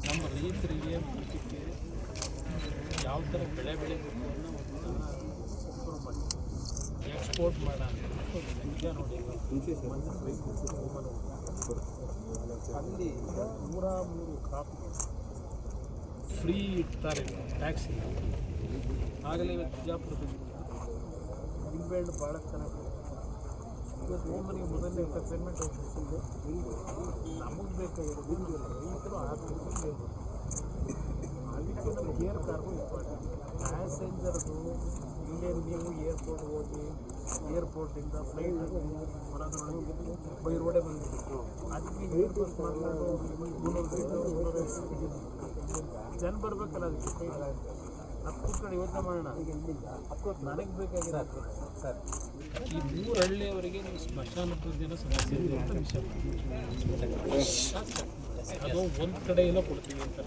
ನಮ್ಮ ರೈತರಿಗೆ ಯಾವ ಥರ ಬೆಳೆ ಬೆಳಿಬೇಕು ಅನ್ನೋ ಎಕ್ಸ್ಪೋರ್ಟ್ ಮಾಡೋಣ ಈಗ ನೋಡಿ ಅಲ್ಲಿ 103 ಕ್ರಾಪ್ ಫ್ರೀ ಇಡ್ತಾರೆ ಟ್ಯಾಕ್ಸ್. ಆಗಲೇ ಇವತ್ತು ಬಿಜಾಪುರದಲ್ಲಿ ನಿಂಬೆಹಣ್ಣು ಭಾಳ ಚೆನ್ನಾಗಿ ಇವತ್ತು ಹೋಮನಿಗೆ ಮೊದಲನೇ ಪೇಮೆಂಟ್ ಹೋಗ್ತಿದೆ. ನಮಗೆ ಬೇಕಾಗಿರೋದು ರೈತರು ಆರ್ಥಿಕ ಅದಕ್ಕೆ ಏರ್ ಕಾರ್ಗೋ ಇಂಪಾರ್ಟೆಂಟ್. ಪ್ಯಾಸೆಂಜರ್ದು ಇಲ್ಲೇ ನೀವು ಏರ್ಪೋರ್ಟ್ ಹೋಗಿ ಏರ್ಪೋರ್ಟಿಂದ ಫ್ಲೈಟ್ ಬರೋದ್ರೊಳಗೆ ಬೈ ರೋಡೇ ಬಂದಿತ್ತು. ಅದಕ್ಕೆ ಏರ್ ಬಸ್ ಮಾಡಿಕೊಂಡು 300 ಜನ ಬರಬೇಕಲ್ಲ, ಅದಕ್ಕೆ ಹತ್ತು ಕಡೆ ಯೋಚನೆ ಮಾಡೋಣ. ನನಗೆ ಬೇಕಾಗಿರೋದು ಸರ್ ಈ 3 ಹಳ್ಳಿಯವರೆಗೆ ನೀವು ಸ್ಮಶಾನದ ದಿನ ಸಮಸ್ಯೆ ಇದೆ ಅಂತ ವಿಷಯ ಅದು ಒಂದು ಕಡೆ ಏನೋ ಕೊಡ್ತೀವಿ ಅಂತ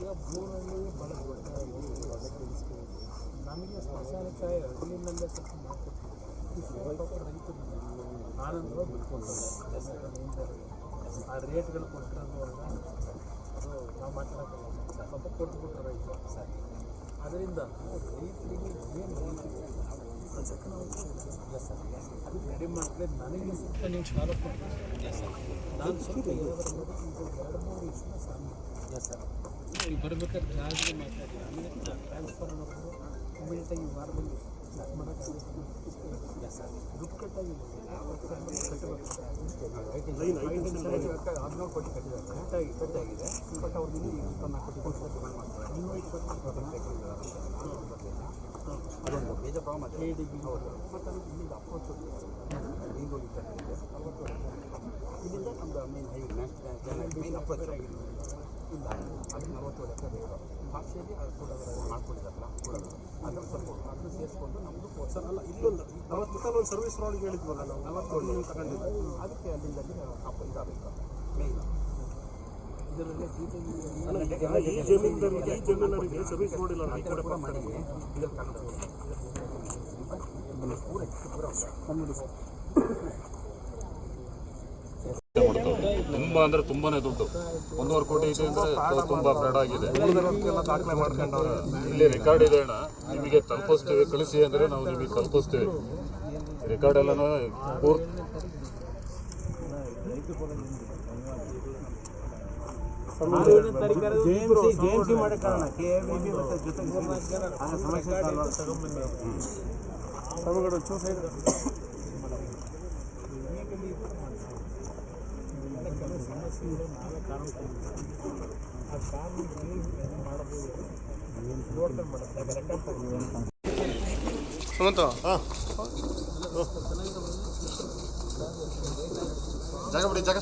ಈಗ 3 ಹಳ್ಳಿ ಭಾಳ ನಮಗೆ ಸ್ಮಶಾನಕ್ಕೆ ಹಳ್ಳಿನಲ್ಲೇ ಸ್ವಲ್ಪ ಮಾಡ್ಕೊಡ್ತೀವಿ. ರೈತರು ಆನಂದವಾಗಿ ಬಿಟ್ಕೊಳ್ತಾರೆ. ಆ ರೇಟ್ಗಳು ಕೊಟ್ಟಿರೋದು ಅದು ನಾವು ಮಾತಾಡೋಕ್ಕಲ್ಲ, ಸ್ವಲ್ಪ ಕೊಟ್ಟುಬಿಟ್ರೆ ರೈತರು ಸರ್. ಅದರಿಂದ ರೈತರಿಗೆ ಏನು ರೈತರಿಗೆ ಅದಕ್ಕೆ ನಾವು ಇಲ್ಲ ಸರ್ ಅದು ರೆಡಿ ಮಾಡಿದ್ರೆ ನನಗೆ ಸ್ವಲ್ಪ ನೀವು ಸಾಲ ಕೊಡ್ತೀವಿ ಸರ್. ನಾನು ಸ್ವಲ್ಪ ಏನಾದರೂ ನೋಡಿ ಈಗ 2-3 ಇಷ್ಟ ಸಾಲ ಸರ್. ಈಗ ಬರಬೇಕಾದ್ರೆ ಜಾಸ್ತಿ ಮಾತಾಡಿ ಆಮೇಲೆ ಟ್ರಾನ್ಸ್ಫರ್ ಮಾಡೋದು ಇಮಿಡಿಯೇಟಾಗಿ ಈ ವಾರದಲ್ಲಿ ಸ್ಟಾರ್ಟ್ ಮಾಡೋಕ್ಕಾಗುತ್ತೆ ಸರ್. ದುಡ್ಡು ಕಟ್ಟಾಗಿ ಹದಿನೇಳು ಕೋಟಿ ಕಟ್ಟಿದ್ದಾರೆ, ಕಟ್ಟಾಗಿದೆ. ಬಟ್ ಅವ್ರು ಇನ್ನೂ 24 ಕೋಟಿ ಡಿಮಾಂಡ್ ಮಾಡ್ತಾರೆ. ಇನ್ನೂ 20 ಅದೊಂದು ಮೇಜರ್ ಪ್ರಾಬ್ಲಮ್ ಇದೆ. ADB ಮತ್ತು ಅದಕ್ಕೆ ಇಲ್ಲಿಂದ ಅಪ್ರೋಚ್ ಹಿಂಗೆ ಹೋಗಿ ಕಟ್ಟಿದೆ 40 ಇಲ್ಲಿಂದ ನಮ್ಮದು main highway national main approach ಆಗಿದ್ದು ಇಲ್ಲ ಅದಕ್ಕೆ 40 ಎಕರೆ ಬೇಕು. ಭಾಷೆಯಲ್ಲಿ ಅದು ಕೂಡ ಮಾಡ್ಕೊಂಡಿದ್ದಾರಲ್ಲ ಕೊಡೋದು ಅದನ್ನು ಸ್ವಲ್ಪ ಅದನ್ನು ಸೇರಿಸ್ಕೊಂಡು ನಮ್ಮದು ಸರ್ ಅಲ್ಲ ಇಲ್ಲೊಂದು 40 ಒಂದು ಸರ್ವಿಸ್ ರೋಡ್ಗೆ ಹೇಳಿದ್ವಲ್ಲ ನಾವು 40 ತಗೊಂಡಿದ್ದು ಅದಕ್ಕೆ ಅಲ್ಲಿಂದ ಇದಾಗಬೇಕು ಮೇನ್ ಇದರಲ್ಲಿ ಈ ಜಮೀನರಿಗೆ ಸರ್ವಿಸ್ ರೋಡ್ ಇಲ್ಲ ಕೂಡ ಮಾಡಿದ್ದೀನಿ. ಇದರಲ್ಲಿ ಕನ್ನಡ ತುಂಬ ಅಂದರೆ ತುಂಬಾನೇ ದುಡ್ಡು 1.5 ಕೋಟಿ ಇದೆ ಅಂದರೆ ತುಂಬ ಫ್ರಾಡ್ ಆಗಿದೆ. ದಾಖಲೆ ಮಾಡ್ಕೊಂಡವ್ರೆ ಇಲ್ಲಿ ರೆಕಾರ್ಡ್ ಇದೆ ಅಣ್ಣ, ನಿಮಗೆ ತಲುಪಿಸ್ತೀವಿ ಕಳಿಸಿ ಅಂದರೆ ನಾವು ನಿಮಗೆ ತಲುಪಿಸ್ತೀವಿ. ರೆಕಾರ್ಡ್ ಎಲ್ಲ ಜೆಎಂಸಿ ಮಾಡೋ ಕಾರಣ KABB ಮತ್ತು ಜೊತೆಗೆ ಸಮಸ್ಯೆ ಸಭೆಗಳು ಸೈಡ್ ಸುಮಂತ ಜಾಗ ಬಿಡಿ ಜಾಗ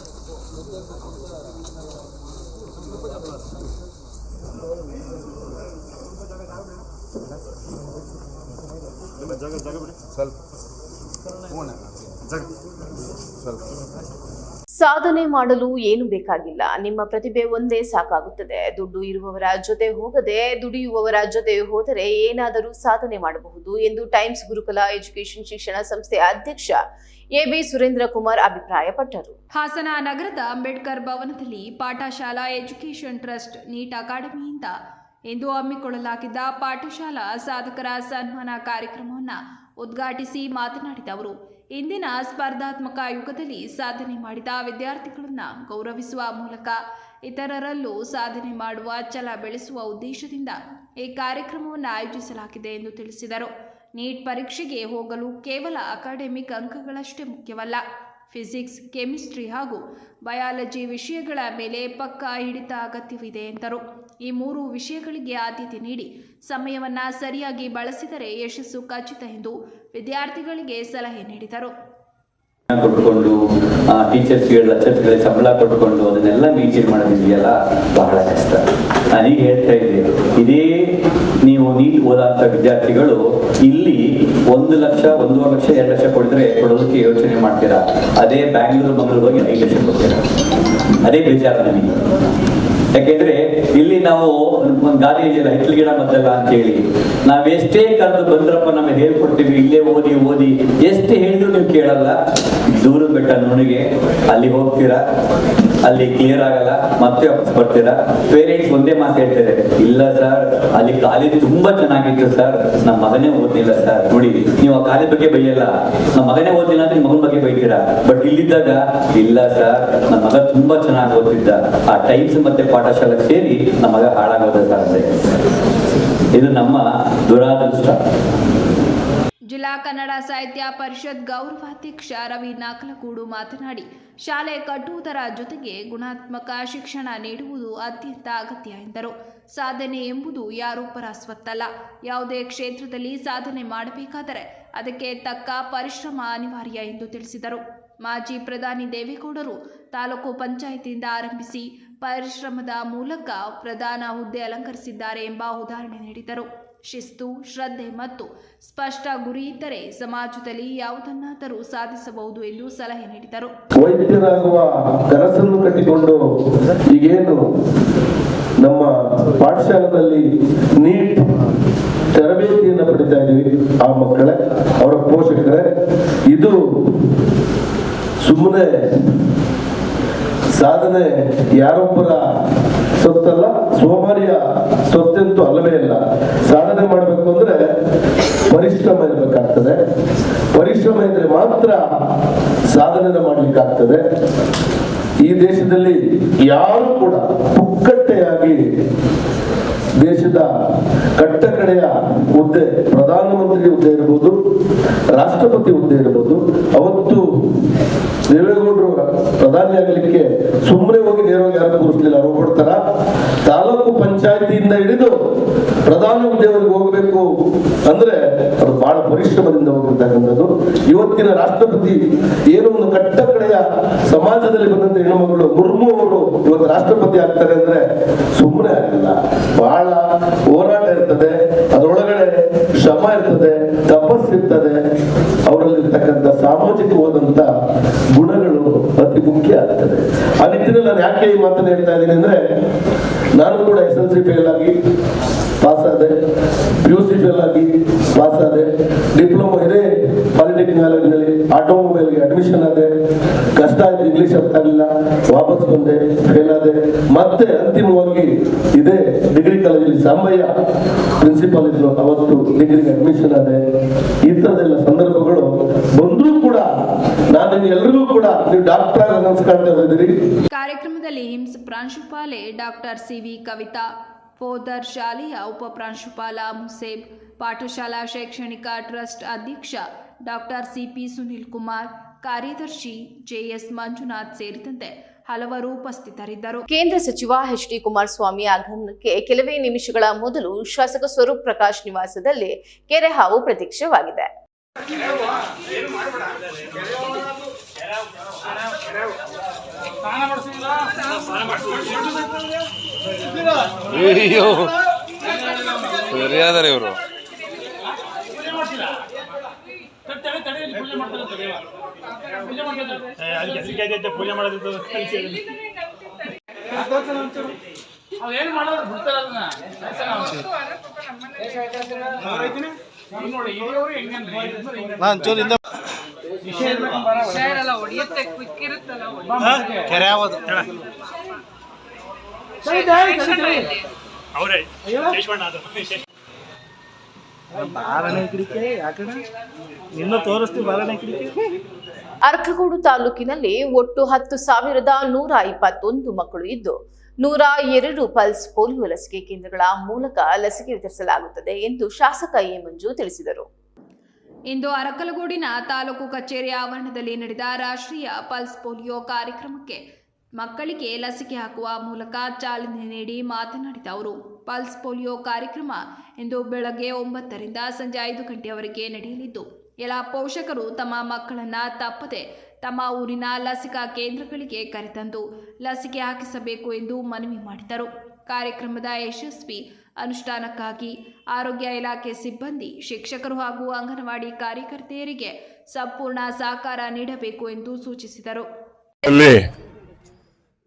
ಸಾಧನೆ ಮಾಡಲು ಏನು ಬೇಕಾಗಿಲ್ಲ, ನಿಮ್ಮ ಪ್ರತಿಭೆ ಒಂದೇ ಸಾಕಾಗುತ್ತದೆ. ದುಡ್ಡು ಇರುವವರ ಜೊತೆ ಹೋಗದೆ ದುಡಿಯುವವರ ಜೊತೆ ಹೋದರೆ ಏನಾದರೂ ಸಾಧನೆ ಮಾಡಬಹುದು ಎಂದು ಟೈಮ್ಸ್ ಗುರುಕುಲ ಎಜುಕೇಷನ್ ಶಿಕ್ಷಣ ಸಂಸ್ಥೆ ಅಧ್ಯಕ್ಷ AB ಸುರೇಂದ್ರ ಕುಮಾರ್ ಅಭಿಪ್ರಾಯಪಟ್ಟರು. ಹಾಸನ ನಗರದ ಅಂಬೇಡ್ಕರ್ ಭವನದಲ್ಲಿ ಪಾಠಶಾಲಾ ಎಜುಕೇಷನ್ ಟ್ರಸ್ಟ್ ನೀಟ್ ಅಕಾಡೆಮಿಯಿಂದ ಇಂದು ಹಮ್ಮಿಕೊಳ್ಳಲಾಗಿದ್ದ ಪಾಠಶಾಲಾ ಸಾಧಕರ ಸನ್ಮಾನ ಕಾರ್ಯಕ್ರಮವನ್ನು ಉದ್ಘಾಟಿಸಿ ಮಾತನಾಡಿದ ಅವರು, ಇಂದಿನ ಸ್ಪರ್ಧಾತ್ಮಕ ಯುಗದಲ್ಲಿ ಸಾಧನೆ ಮಾಡಿದ ವಿದ್ಯಾರ್ಥಿಗಳನ್ನು ಗೌರವಿಸುವ ಮೂಲಕ ಇತರರಲ್ಲೂ ಸಾಧನೆ ಮಾಡುವ ಛಲ ಬೆಳೆಸುವ ಉದ್ದೇಶದಿಂದ ಈ ಕಾರ್ಯಕ್ರಮವನ್ನು ಆಯೋಜಿಸಲಾಗಿದೆ ಎಂದು ತಿಳಿಸಿದರು. ನೀಟ್ ಪರೀಕ್ಷೆಗೆ ಹೋಗಲು ಕೇವಲ ಅಕಾಡೆಮಿಕ್ ಅಂಕಗಳಷ್ಟೇ ಮುಖ್ಯವಲ್ಲ. ಫಿಸಿಕ್ಸ್, ಕೆಮಿಸ್ಟ್ರಿ ಹಾಗೂ ಬಯಾಲಜಿ ವಿಷಯಗಳ ಮೇಲೆ ಪಕ್ಕಾ ಹಿಡಿತ ಅಗತ್ಯವಿದೆ ಎಂದರು. ಈ 3 ವಿಷಯಗಳಿಗೆ ಆದ್ಯತೆ ನೀಡಿ ಸಮಯವನ್ನು ಸರಿಯಾಗಿ ಬಳಸಿದರೆ ಯಶಸ್ಸು ಖಚಿತ ಎಂದು ವಿದ್ಯಾರ್ಥಿಗಳಿಗೆ ಸಲಹೆ ನೀಡಿದರು. ಕೊಟ್ಕೊಂಡು ಟೀಚರ್ಸ್ಗೆ ಲೆಕ್ಚರ್ಸ್ಗಳಿಗೆ ಸಂಬಳ ಕೊಟ್ಕೊಂಡು ಅದನ್ನೆಲ್ಲ ಮೇಂಟೈನ್ ಮಾಡೋದಿದೆಯಲ್ಲ, ಬಹಳ ಕಷ್ಟ. ನಾನೀಗ ಹೇಳ್ತಾ ಇದ್ದೆ, ಇದೇ ನೀವು ನೀಟ್ ಓದಾಂಥ ವಿದ್ಯಾರ್ಥಿಗಳು ಇಲ್ಲಿ 1 ಲಕ್ಷ, 1.5 ಲಕ್ಷ, 2 ಲಕ್ಷ ಕೊಡೋದಕ್ಕೆ ಯೋಚನೆ ಮಾಡ್ತೀರಾ. ಅದೇ ಬ್ಯಾಂಗ್ಳೂರು, ಮಂಗಳೂರು ಹೋಗಿ 5 ಲಕ್ಷ ಕೊಡ್ತೀರಾ. ಅದೇ ಬೇಜಾರು ನನಗೆ. ಯಾಕೆಂದ್ರೆ ಇಲ್ಲಿ ನಾವು ಒಂದು ಗಾದೆ ಇದೆಯಲ್ಲ, ಹಿತ್ತಲ ಗಿಡ ಮದ್ದಲ್ಲ ಅಂತೇಳಿ, ನಾವು ಎಷ್ಟೇ ಕರೆದು ಬಂದ್ರಪ್ಪ ನಮಗೆ ಹೇಳ್ಕೊಡ್ತೀವಿ, ಇಲ್ಲೇ ಓದಿ ಓದಿ ಎಷ್ಟು ಹೇಳಿದ್ರು ನೀವು ಕೇಳಲ್ಲ. ದೂರ ಬೆಟ್ಟ ನುಣಿಗೆ ಅಲ್ಲಿ ಹೋಗ್ತೀರಾ, ಅಲ್ಲಿ ಕ್ಲಿಯರ್ ಆಗಲ್ಲ, ಮತ್ತೆ ವಾಪಸ್ ಬರ್ತೀರಾ. ಪೇರೆಂಟ್ಸ್ ಒಂದೇ ಮಾತು ಹೇಳ್ತಾರೆ, ಇಲ್ಲ ಸರ್ ಅಲ್ಲಿ ಕಾಲೇಜ್ ತುಂಬಾ ಚೆನ್ನಾಗಿತ್ತು ಸರ್, ನಮ್ಮ ಮಗನೇ ಓದ್ಲಿಲ್ಲ ಸರ್. ನೋಡಿ, ನೀವು ಆ ಕಾಲೇಜ್ ಬಗ್ಗೆ ಬೈಯಲ್ಲ, ನಮ್ಮ ಮಗನೇ ಓದ್ಲಿಲ್ಲ ಅಂತ ನಿಮ್ಮ ಮಗನ ಬಗ್ಗೆ ಬೈತೀರಾ. ಬಟ್ ಇಲ್ಲಿದ್ದಾಗ ಇಲ್ಲ ಸರ್, ನಮ್ಮ ಮಗ ತುಂಬಾ ಚೆನ್ನಾಗಿ ಓದ್ತಿದ್ದ, ಆ ಟೈಮ್ಸ್ ಮತ್ತೆ ಪಾಠಶಾಲೆಗೆ ಸೇರಿ ನಮ್ಮ ಮಗ ಹಾಳಾಗೋದ ಸರ್. ಇದು ನಮ್ಮ ದುರಾದೃಷ್ಟ. ಜಿಲ್ಲಾ ಕನ್ನಡ ಸಾಹಿತ್ಯ ಪರಿಷತ್ ಗೌರವಾಧ್ಯಕ್ಷ ರವಿ ನಾಕಲಗೂಡು ಮಾತನಾಡಿ, ಶಾಲೆ ಕಟ್ಟುವುದರ ಜೊತೆಗೆ ಗುಣಾತ್ಮಕ ಶಿಕ್ಷಣ ನೀಡುವುದು ಅತ್ಯಂತ ಅಗತ್ಯ ಎಂದರು. ಸಾಧನೆ ಎಂಬುದು ಯಾರೊಬ್ಬರ ಸ್ವತ್ತಲ್ಲ. ಯಾವುದೇ ಕ್ಷೇತ್ರದಲ್ಲಿ ಸಾಧನೆ ಮಾಡಬೇಕಾದರೆ ಅದಕ್ಕೆ ತಕ್ಕ ಪರಿಶ್ರಮ ಅನಿವಾರ್ಯ ಎಂದು ತಿಳಿಸಿದರು. ಮಾಜಿ ಪ್ರಧಾನಿ ದೇವೇಗೌಡರು ತಾಲೂಕು ಪಂಚಾಯಿತಿಯಿಂದ ಆರಂಭಿಸಿ ಪರಿಶ್ರಮದ ಮೂಲಕ ಪ್ರಧಾನ ಹುದ್ದೆ ಅಲಂಕರಿಸಿದ್ದಾರೆ ಎಂಬ ಉದಾಹರಣೆ ನೀಡಿದರು. ಶಿಸ್ತು, ಶ್ರದ್ಧೆ ಮತ್ತು ಸ್ಪಷ್ಟ ಗುರಿ ಇದ್ದರೆ ಸಮಾಜದಲ್ಲಿ ಯಾವುದನ್ನಾದರೂ ಸಾಧಿಸಬಹುದು ಎಂದು ಸಲಹೆ ನೀಡಿದರು. ವೈದ್ಯರಾಗುವ ಕನಸನ್ನು ಕಟ್ಟಿಕೊಂಡು ಈಗೇನು ನಮ್ಮ ಪಾಠಶಾಲೆಯಲ್ಲಿ ನೀಟ್ ತರಬೇತಿಯನ್ನು ಪಡಿತಾ ಇದ್ದೀವಿ, ಆ ಮಕ್ಕಳೇ, ಅವರ ಪೋಷಕರೇ, ಇದು ಸುಮ್ಮನೆ ಸಾಧನೆ ಯಾರೊಬ್ಬರ ಸೊತ್ತಲ್ಲ, ಸೋಮಾರಿಯ ಸೊತ್ತೆಂತೂ ಅಲ್ಲವೇ ಇಲ್ಲ. ಸಾಧನೆ ಮಾಡಬೇಕು ಅಂದ್ರೆ ಪರಿಶ್ರಮ ಇರಬೇಕಾಗ್ತದೆ. ಪರಿಶ್ರಮ ಇದ್ರೆ ಮಾತ್ರ ಸಾಧನೆ ಮಾಡಲಿಕ್ಕಾಗ್ತದೆ. ಈ ದೇಶದಲ್ಲಿ ಯಾರು ಕೂಡ ಪುಕ್ಕಟ್ಟೆಯಾಗಿ ದೇಶದ ಕಟ್ಟ ಕಡೆಯ ಹುದ್ದೆ, ಪ್ರಧಾನಮಂತ್ರಿ ಹುದ್ದೆ ಇರಬಹುದು, ರಾಷ್ಟ್ರಪತಿ ಹುದ್ದೆ ಇರಬಹುದು. ಅವತ್ತು ದೇವೇಗೌಡರು ಪ್ರಧಾನಿಯಾಗಲಿಕ್ಕೆ ಸುಮ್ಮನೆ ಹೋಗಿ ನೇರವಾಗಿ ಯಾರು ಕೂರಿಸಲಿಲ್ಲ. ಅವರು ಹೊಡ್ತಾರ ತಾಲೂಕು ಪಂಚಾಯತಿಯಿಂದ ಹಿಡಿದು ಪ್ರಧಾನ ಹುದ್ದೆವರೆಗೆ ಹೋಗಬೇಕು ಅಂದ್ರೆ ಅದು ಬಹಳ ಪರಿಶ್ರಮದಿಂದ ಹೋಗಿರ್ತಕ್ಕಂಥದ್ದು. ಇವತ್ತಿನ ರಾಷ್ಟ್ರಪತಿ ಏನು ಒಂದು ಕಟ್ಟ ಕಡೆಯ ಸಮಾಜದಲ್ಲಿ ಬಂದಂತ ಹೆಣ್ಣುಮಗಳು ಮುರ್ಮು ಅವರು ಇವತ್ತು ರಾಷ್ಟ್ರಪತಿ ಆಗ್ತಾರೆ ಅಂದ್ರೆ ಸುಮ್ಮನೆ ಆಗಿಲ್ಲ. ಬಹಳ ಹೋರಾಟ ಇರ್ತದೆ, ಅದರೊಳಗಡೆ ಶ್ರಮ ಇರ್ತದೆ, ತಪಸ್ಸಿರ್ತದೆ. ಅವರಲ್ಲಿರ್ತಕ್ಕಂಥ ಸಾಮಾಜಿಕವಾದಂತ ಗುಣಗಳು ಅತಿ ಮುಖ್ಯ ಆಗ್ತದೆ. ಆ ನಿಟ್ಟಿನಲ್ಲಿ ನಾನು ಯಾಕೆ ಈ ಮಾತನ್ನು ಹೇಳ್ತಾ ಇದ್ದೀನಿ ಅಂದ್ರೆ, ನಾನು ಕೂಡ SLC ಫೇಲ್ ಆಗಿ ಪಾಸ್ ಆದೆ, PUC ಫೇಲ್ ಆಗಿ ಪಾಸ್ ಆದೆ, ಡಿಪ್ಲೊಮಾ ಇದೆ ಪಾಲಿಟೆಕ್ನಿಕ್ ಕಾಲೇಜಿನಲ್ಲಿ ಆಟೋಮೊಬೈಲ್ಗೆ ಅಡ್ಮಿಷನ್ ಆದೆ. ಕಷ್ಟ ಆಯ್ತು, ಇಂಗ್ಲಿಷ್ ಅರ್ಥ ಆಗಲಿಲ್ಲ, ವಾಪಸ್ ಬಂದೆ, ಫೇಲ್ ಆದೆ. ಮತ್ತೆ ಅಂತಿಮವಾಗಿ ಇದೇ ಡಿಗ್ರಿ ಕಾಲೇಜಲ್ಲಿ ಸಾಂಬಯ್ಯ ಪ್ರಿನ್ಸಿಪಾಲ್ ಇದ್ರು, ಅವತ್ತು ಡಿಗ್ರಿಗೆ ಅಡ್ಮಿಷನ್ ಆದೆ. ಈ ತರದೆಲ್ಲ ಸಂದರ್ಭಗಳು ಬಂದರೂ ಕೂಡ ನಾನು ಎಲ್ಲರಿಗೂ ಕೂಡ ನೀವು ಡಾಕ್ಟರ್ ಆಗಿ ಅನ್ಸ್ಕೊಳ್ತಾ ಇದ್ದೀರಿ. ಕಾರ್ಯಕ್ರಮದಲ್ಲಿ ಹಿಮ್ಸ್ ಪ್ರಾಂಶುಪಾಲೆ ಡಾಕ್ಟರ್ CV ಕವಿತಾ, ಫೋದರ್ ಶಾಲೆಯ ಉಪ ಪ್ರಾಂಶುಪಾಲ ಮುಸೇಬ್, ಪಾಠಶಾಲಾ ಶೈಕ್ಷಣಿಕ ಟ್ರಸ್ಟ್ ಅಧ್ಯಕ್ಷ ಡಾಕ್ಟರ್ CP ಸುನಿಲ್ ಕುಮಾರ್, ಕಾರ್ಯದರ್ಶಿ JS ಮಂಜುನಾಥ್ ಸೇರಿದಂತೆ ಹಲವರು ಉಪಸ್ಥಿತರಿದ್ದರು. ಕೇಂದ್ರ ಸಚಿವ HD ಕುಮಾರಸ್ವಾಮಿ ಆಗಮನಕ್ಕೆ ಕೆಲವೇ ನಿಮಿಷಗಳ ಮೊದಲು ಶಾಸಕ ಸ್ವರೂಪ್ ಪ್ರಕಾಶ್ ನಿವಾಸದಲ್ಲಿ ಕೆರೆ ಹಾವು ಪ್ರತ್ಯಕ್ಷವಾಗಿದೆ. ಇವರು ಪೂಜೆ ಮಾಡೋದು ಅರ್ಕಗೋಡು ತಾಲೂಕಿನಲ್ಲಿ ಒಟ್ಟು 10,121 ಮಕ್ಕಳು ಇದ್ದು 102 ಪಲ್ಸ್ ಪೋಲಿಯೋ ಲಸಿಕೆ ಕೇಂದ್ರಗಳ ಮೂಲಕ ಲಸಿಕೆ ವಿತರಿಸಲಾಗುತ್ತದೆ ಎಂದು ಶಾಸಕ ಎ ಮಂಜು ತಿಳಿಸಿದರು. ಇಂದು ಅರಕಲಗೂಡಿನ ತಾಲೂಕು ಕಚೇರಿ ಆವರಣದಲ್ಲಿ ನಡೆದ ರಾಷ್ಟ್ರೀಯ ಪಲ್ಸ್ ಪೋಲಿಯೋ ಕಾರ್ಯಕ್ರಮಕ್ಕೆ ಮಕ್ಕಳಿಗೆ ಲಸಿಕೆ ಹಾಕುವ ಮೂಲಕ ಚಾಲನೆ ನೀಡಿ ಮಾತನಾಡಿದ ಅವರು, ಪಲ್ಸ್ ಪೋಲಿಯೋ ಕಾರ್ಯಕ್ರಮ ಇಂದು ಬೆಳಗ್ಗೆ 9 ರಿಂದ ಸಂಜೆ 5 ಗಂಟೆಯವರೆಗೆ ನಡೆಯಲಿದ್ದು, ಎಲ್ಲ ಪೋಷಕರು ತಮ್ಮ ಮಕ್ಕಳನ್ನು ತಪ್ಪದೆ ತಮ್ಮ ಊರಿನ ಲಸಿಕಾ ಕೇಂದ್ರಗಳಿಗೆ ಕರೆತಂದು ಲಸಿಕೆ ಹಾಕಿಸಬೇಕು ಎಂದು ಮನವಿ ಮಾಡಿದರು. ಕಾರ್ಯಕ್ರಮದ ಯಶಸ್ವಿ ಅನುಷ್ಠಾನಕ್ಕಾಗಿ ಆರೋಗ್ಯ ಇಲಾಖೆ ಸಿಬ್ಬಂದಿ, ಶಿಕ್ಷಕರು ಹಾಗೂ ಅಂಗನವಾಡಿ ಕಾರ್ಯಕರ್ತೆಯರಿಗೆ ಸಂಪೂರ್ಣ ಸಹಕಾರ ನೀಡಬೇಕು ಎಂದು ಸೂಚಿಸಿದರು.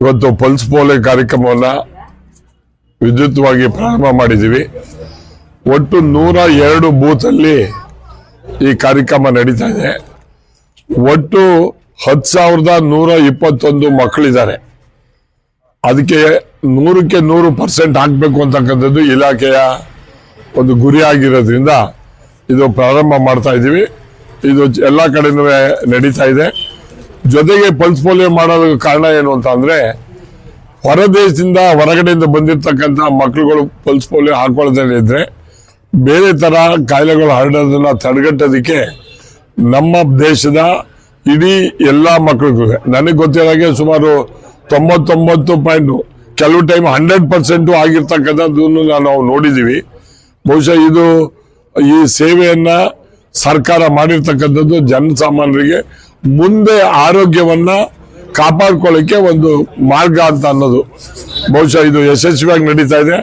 ಇವತ್ತು ಪಲ್ಸ್ ಪೋಲಿಯೋ ಕಾರ್ಯಕ್ರಮವನ್ನು ವಿದ್ಯುತ್ವಾಗಿ ಪ್ರಾರಂಭ ಮಾಡಿದ್ದೀವಿ. ಒಟ್ಟು 102 ಬೂತಲ್ಲಿ ಈ ಕಾರ್ಯಕ್ರಮ ನಡೀತಾ ಇದೆ. ಒಟ್ಟು 10,121 ಮಕ್ಕಳಿದ್ದಾರೆ. ಅದಕ್ಕೆ 100ಕ್ಕೆ 100% ಹಾಕಬೇಕು ಅಂತಕ್ಕಂಥದ್ದು ಇಲಾಖೆಯ ಒಂದು ಗುರಿ ಆಗಿರೋದ್ರಿಂದ ಇದು ಪ್ರಾರಂಭ ಮಾಡ್ತಾ ಇದ್ದೀವಿ. ಇದು ಎಲ್ಲ ಕಡೆನೂ ನಡೀತಾ ಇದೆ. ಜೊತೆಗೆ ಪಲ್ಸ್ ಪೋಲಿಯೋ ಮಾಡೋದಕ್ಕೆ ಕಾರಣ ಏನು ಅಂತ ಅಂದ್ರೆ, ಹೊರದೇಶದಿಂದ ಹೊರಗಡೆಯಿಂದ ಬಂದಿರತಕ್ಕಂಥ ಮಕ್ಕಳುಗಳು ಪಲ್ಸ್ ಪೋಲಿಯೋ ಹಾಕೊಳ್ಳದೇ ಇದ್ರೆ ಬೇರೆ ತರ ಕಾಯಿಲೆಗಳು ಹರಡೋದನ್ನ ತಡೆಗಟ್ಟೋದಕ್ಕೆ ನಮ್ಮ ದೇಶದ ಇಡೀ ಎಲ್ಲಾ ಮಕ್ಕಳಿಗೂ ನನಗೆ ಗೊತ್ತಿರೋಗೆ ಸುಮಾರು 99 ಕೆಲವು ಟೈಮ್ 100% ಆಗಿರ್ತಕ್ಕಂಥದ್ದನ್ನು ನಾವು ನೋಡಿದ್ದೀವಿ. ಬಹುಶಃ ಇದು ಈ ಸೇವೆಯನ್ನ ಸರ್ಕಾರ ಮಾಡಿರ್ತಕ್ಕಂಥದ್ದು ಜನಸಾಮಾನ್ಯರಿಗೆ ಮುಂದೆ ಆರೋಗ್ಯವನ್ನ ಕಾಪಾಡ್ಕೊಳ್ಳಿಕ್ಕೆ ಒಂದು ಮಾರ್ಗ ಅಂತ ಅನ್ನೋದು. ಬಹುಶಃ ಇದು ಯಶಸ್ವಿಯಾಗಿ ನಡೀತಾ ಇದೆ.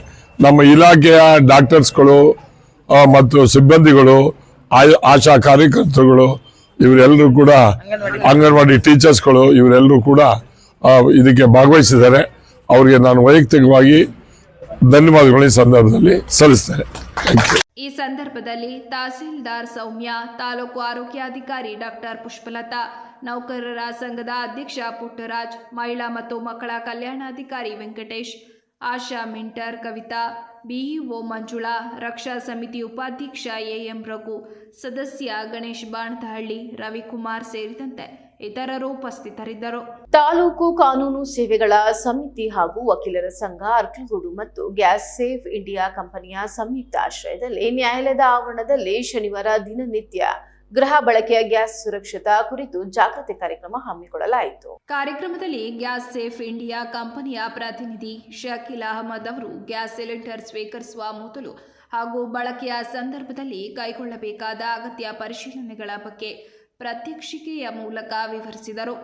ನಮ್ಮ ಇಲಾಖೆಯ ಡಾಕ್ಟರ್ಸ್ಗಳು ಮತ್ತು ಸಿಬ್ಬಂದಿಗಳು, ಆಶಾ ಕಾರ್ಯಕರ್ತರುಗಳು, ಇವರೆಲ್ಲರೂ ಕೂಡ ಅಂಗನವಾಡಿ ಟೀಚರ್ಸ್ಗಳು ಇವರೆಲ್ಲರೂ ಕೂಡ ಇದಕ್ಕೆ ಭಾಗವಹಿಸಿದ್ದಾರೆ. ಅವರಿಗೆ ನಾನು ವೈಯಕ್ತಿಕವಾಗಿ ಧನ್ಯವಾದಗಳು ಈ ಸಂದರ್ಭದಲ್ಲಿ ಸಲ್ಲಿಸ್ತೇನೆ. ಈ ಸಂದರ್ಭದಲ್ಲಿ ತಹಸೀಲ್ದಾರ್ ಸೌಮ್ಯ, ತಾಲೂಕು ಆರೋಗ್ಯಾಧಿಕಾರಿ ಡಾಕ್ಟರ್ ಪುಷ್ಪಲತಾ, ನೌಕರರ ಸಂಘದ ಅಧ್ಯಕ್ಷ ಪುಟ್ಟರಾಜ್, ಮಹಿಳಾ ಮತ್ತು ಮಕ್ಕಳ ಕಲ್ಯಾಣಾಧಿಕಾರಿ ವೆಂಕಟೇಶ್, ಆಶಾ ಮಿಂಟರ್ ಕವಿತಾ, ಬಿಇಒ ಮಂಜುಳಾ, ರಕ್ಷಾ ಸಮಿತಿ ಉಪಾಧ್ಯಕ್ಷ ಎಎಂ ರಘು, ಸದಸ್ಯ ಗಣೇಶ್ ಬಾಣದಹಳ್ಳಿ, ರವಿಕುಮಾರ್ ಸೇರಿದಂತೆ ಇತರರು ಉಪಸ್ಥಿತರಿದ್ದರು. ತಾಲೂಕು ಕಾನೂನು ಸೇವೆಗಳ ಸಮಿತಿ ಹಾಗೂ ವಕೀಲರ ಸಂಘ ಅರ್ಕಲಗೂಡು ಮತ್ತು ಗ್ಯಾಸ್ ಸೇಫ್ ಇಂಡಿಯಾ ಕಂಪನಿಯ ಸಂಯುಕ್ತ ಆಶ್ರಯದಲ್ಲಿ ನ್ಯಾಯಾಲಯದ ಆವರಣದಲ್ಲಿ ಶನಿವಾರ ದಿನನಿತ್ಯ ಗೃಹ ಬಳಕೆಯ ಗ್ಯಾಸ್ ಸುರಕ್ಷತಾ ಕುರಿತು ಜಾಗೃತಿ ಕಾರ್ಯಕ್ರಮ ಹಮ್ಮಿಕೊಳ್ಳಲಾಯಿತು. ಕಾರ್ಯಕ್ರಮದಲ್ಲಿ ಗ್ಯಾಸ್ ಸೇಫ್ ಇಂಡಿಯಾ ಕಂಪನಿಯ ಪ್ರತಿನಿಧಿ ಶಕೀಲ್ ಅಹಮದ್ ಅವರು ಗ್ಯಾಸ್ ಸಿಲಿಂಡರ್ ಸ್ವೀಕರಿಸುವ ಮೊದಲು ಹಾಗೂ ಬಳಕೆಯ ಸಂದರ್ಭದಲ್ಲಿ ಕೈಗೊಳ್ಳಬೇಕಾದ ಅಗತ್ಯ ಪರಿಶೀಲನೆಗಳ ಬಗ್ಗೆ ಪ್ರಾತ್ಯಕ್ಷಿಕೆಯ ಮೂಲಕ ವಿವರಿಸಿದರು.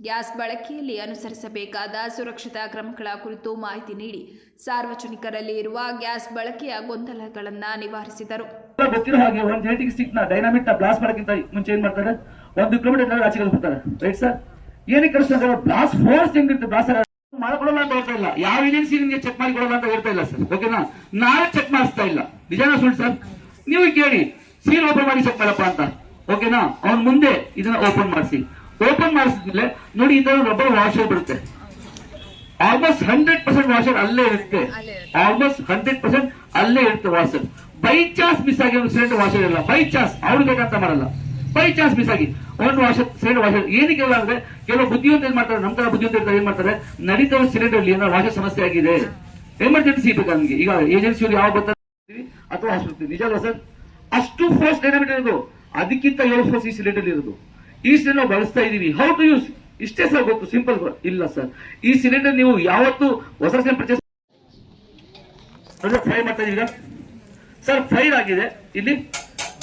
ಗ್ಯಾಸ್ ಬಳಕೆಯಲ್ಲಿ ಅನುಸರಿಸಬೇಕಾದ ಸುರಕ್ಷತಾ ಕ್ರಮಗಳ ಕುರಿತು ಮಾಹಿತಿ ನೀಡಿ ಸಾರ್ವಜನಿಕರಲ್ಲಿ ಇರುವ ಗ್ಯಾಸ್ ಬಳಕೆಯ ಗೊಂದಲಗಳನ್ನು ನಿವಾರಿಸಿದರು. ಗೊತ್ತಿರೋ ಹಾಗೆ ಒಂದು ಜೆನೆಟಿಕ್ ಸ್ಟಿಕ್ ನ ಡೈನಾಮಿಕ್ ನ ಬ್ಲಾಸ್ಟ್ ಮಾಡೋಕ್ಕಿಂತ ಮುಂಚೆ ಏನ್ ಮಾಡ್ತಾರೆ, 1 ಕಿಲೋಮೀಟರ್ ಆಚೆ ಕಳಿಸ್ಬಿಡ್ತಾರೆ. ರೈಟ್ ಸರ್, ಏನಕ್ಕೆ ಕಳಿಸ್ತಾರೆ? ಬ್ಲಾಸ್ಟ್ ಫೋರ್ಸ್ ಹೆಂಗಿರುತ್ತೆ ಬ್ಲಾಸ್ಟ್ ಮಾಡ್ಕೊಡಲ್ಲ ಅಂತ ಹೇಳ್ತಾ ಇಲ್ಲ. ಯಾವ ಏಜೆನ್ಸಿ ನಿಮಗೆ ಚೆಕ್ ಮಾಡಿ ಕೊಡಲ್ಲ ಅಂತ ಹೇಳ್ತಾ ಇಲ್ಲ ಸರ್. ಓಕೆನಾ, ನಾವೇ ಚೆಕ್ ಮಾಡಿಸ್ತಾ ಇಲ್ಲ. ನಿಜಾನ ಸುಳ್ಳು ಸರ್? ನೀವು ಕೇಳಿ, ಸೀಲ್ ಓಪನ್ ಮಾಡಿ ಚೆಕ್ ಮಾಡಪ್ಪ ಅಂತ. ಓಕೆನಾ, ಅವ್ನ ಮುಂದೆ ಇದನ್ನ ಓಪನ್ ಮಾಡಿಸಿ. ಓಪನ್ ಮಾಡಿಸಿದ್ಮೇಲೆ ನೋಡಿ, ಈ ತರ ರಬ್ಬರ್ ವಾಷರ್ ಬರುತ್ತೆ. ಆಲ್ಮೋಸ್ಟ್ 100% ವಾಷರ್ ಅಲ್ಲೇ ಇರುತ್ತೆ. ಆಲ್ಮೋಸ್ಟ್ 100% ಅಲ್ಲೇ ಇರುತ್ತೆ ವಾಷರ್. ಬೈ ಚಾನ್ಸ್ ಮಿಸ್ ಆಗಿ ಒಂದು ಸಿಲಿಂಡರ್ ವಾಷರ್ ಇಲ್ಲ. ಬೈ ಚಾನ್ಸ್ ಅವ್ರು ಬೇಕಂತ ಮಾಡಲ್ಲ. ಬೈ ಚಾನ್ಸ್ ಮಿಸ್ ಆಗಿ ಒಂದು ವಾಷರ್ ಸಿಲಿಂಡರ್ ವಾಷರ್ ಏನಕ್ಕೆ ಇಲ್ಲ ಅಂದ್ರೆ, ಕೆಲವು ಬುದ್ಧಿವಂತ ಏನ್ ಮಾಡ್ತಾರೆ, ನಮ್ಮ ತರ ಬುದ್ಧಿವಂತ ಏನ್ ಮಾಡ್ತಾರೆ, ನಡೀತಾ ಸಿಲಿಂಡರ್ ಏನೋ ವಾಷರ್ ಸಮಸ್ಯೆ ಆಗಿದೆ, ಎಮರ್ಜೆನ್ಸಿ ಬೇಕು ನಮ್ಗೆ. ಈಗ ಏಜೆನ್ಸಿಯವರು ಯಾವ ಬರ್ತಾರೆ ಅಥವಾ ಆಸ್ಪತ್ರೆ, ನಿಜ ಅಲ್ವಾ ಸರ್? ಅಷ್ಟು ಫೋರ್ಸ್ ಡೈನಾಮಿಕ್ ಇರೋದು, ಅದಕ್ಕಿಂತ 7 ಫೋರ್ಸ್ ಈ ಸಿಲಿಂಡರ್ ಇರೋದು. ಈ ಸಿಲಿಂಡರ್ ನಾವು ಬಳಸ್ತಾ ಇದೀವಿ. ಹೌ ಟು ಯೂಸ್ ಇಷ್ಟೇ ಸರ್ ಗೊತ್ತು, ಸಿಂಪಲ್. ಇಲ್ಲ ಸರ್, ಈ ಸಿಲಿಂಡರ್ ನೀವು ಯಾವತ್ತು ಹೊಸ ಪರ್ಚೇಸ್ ಫ್ರೈ ಮಾಡ್ತಾ ಇದೀಗ ಸರ್, ಫೈರ್ ಆಗಿದೆ, ಇಲ್ಲಿ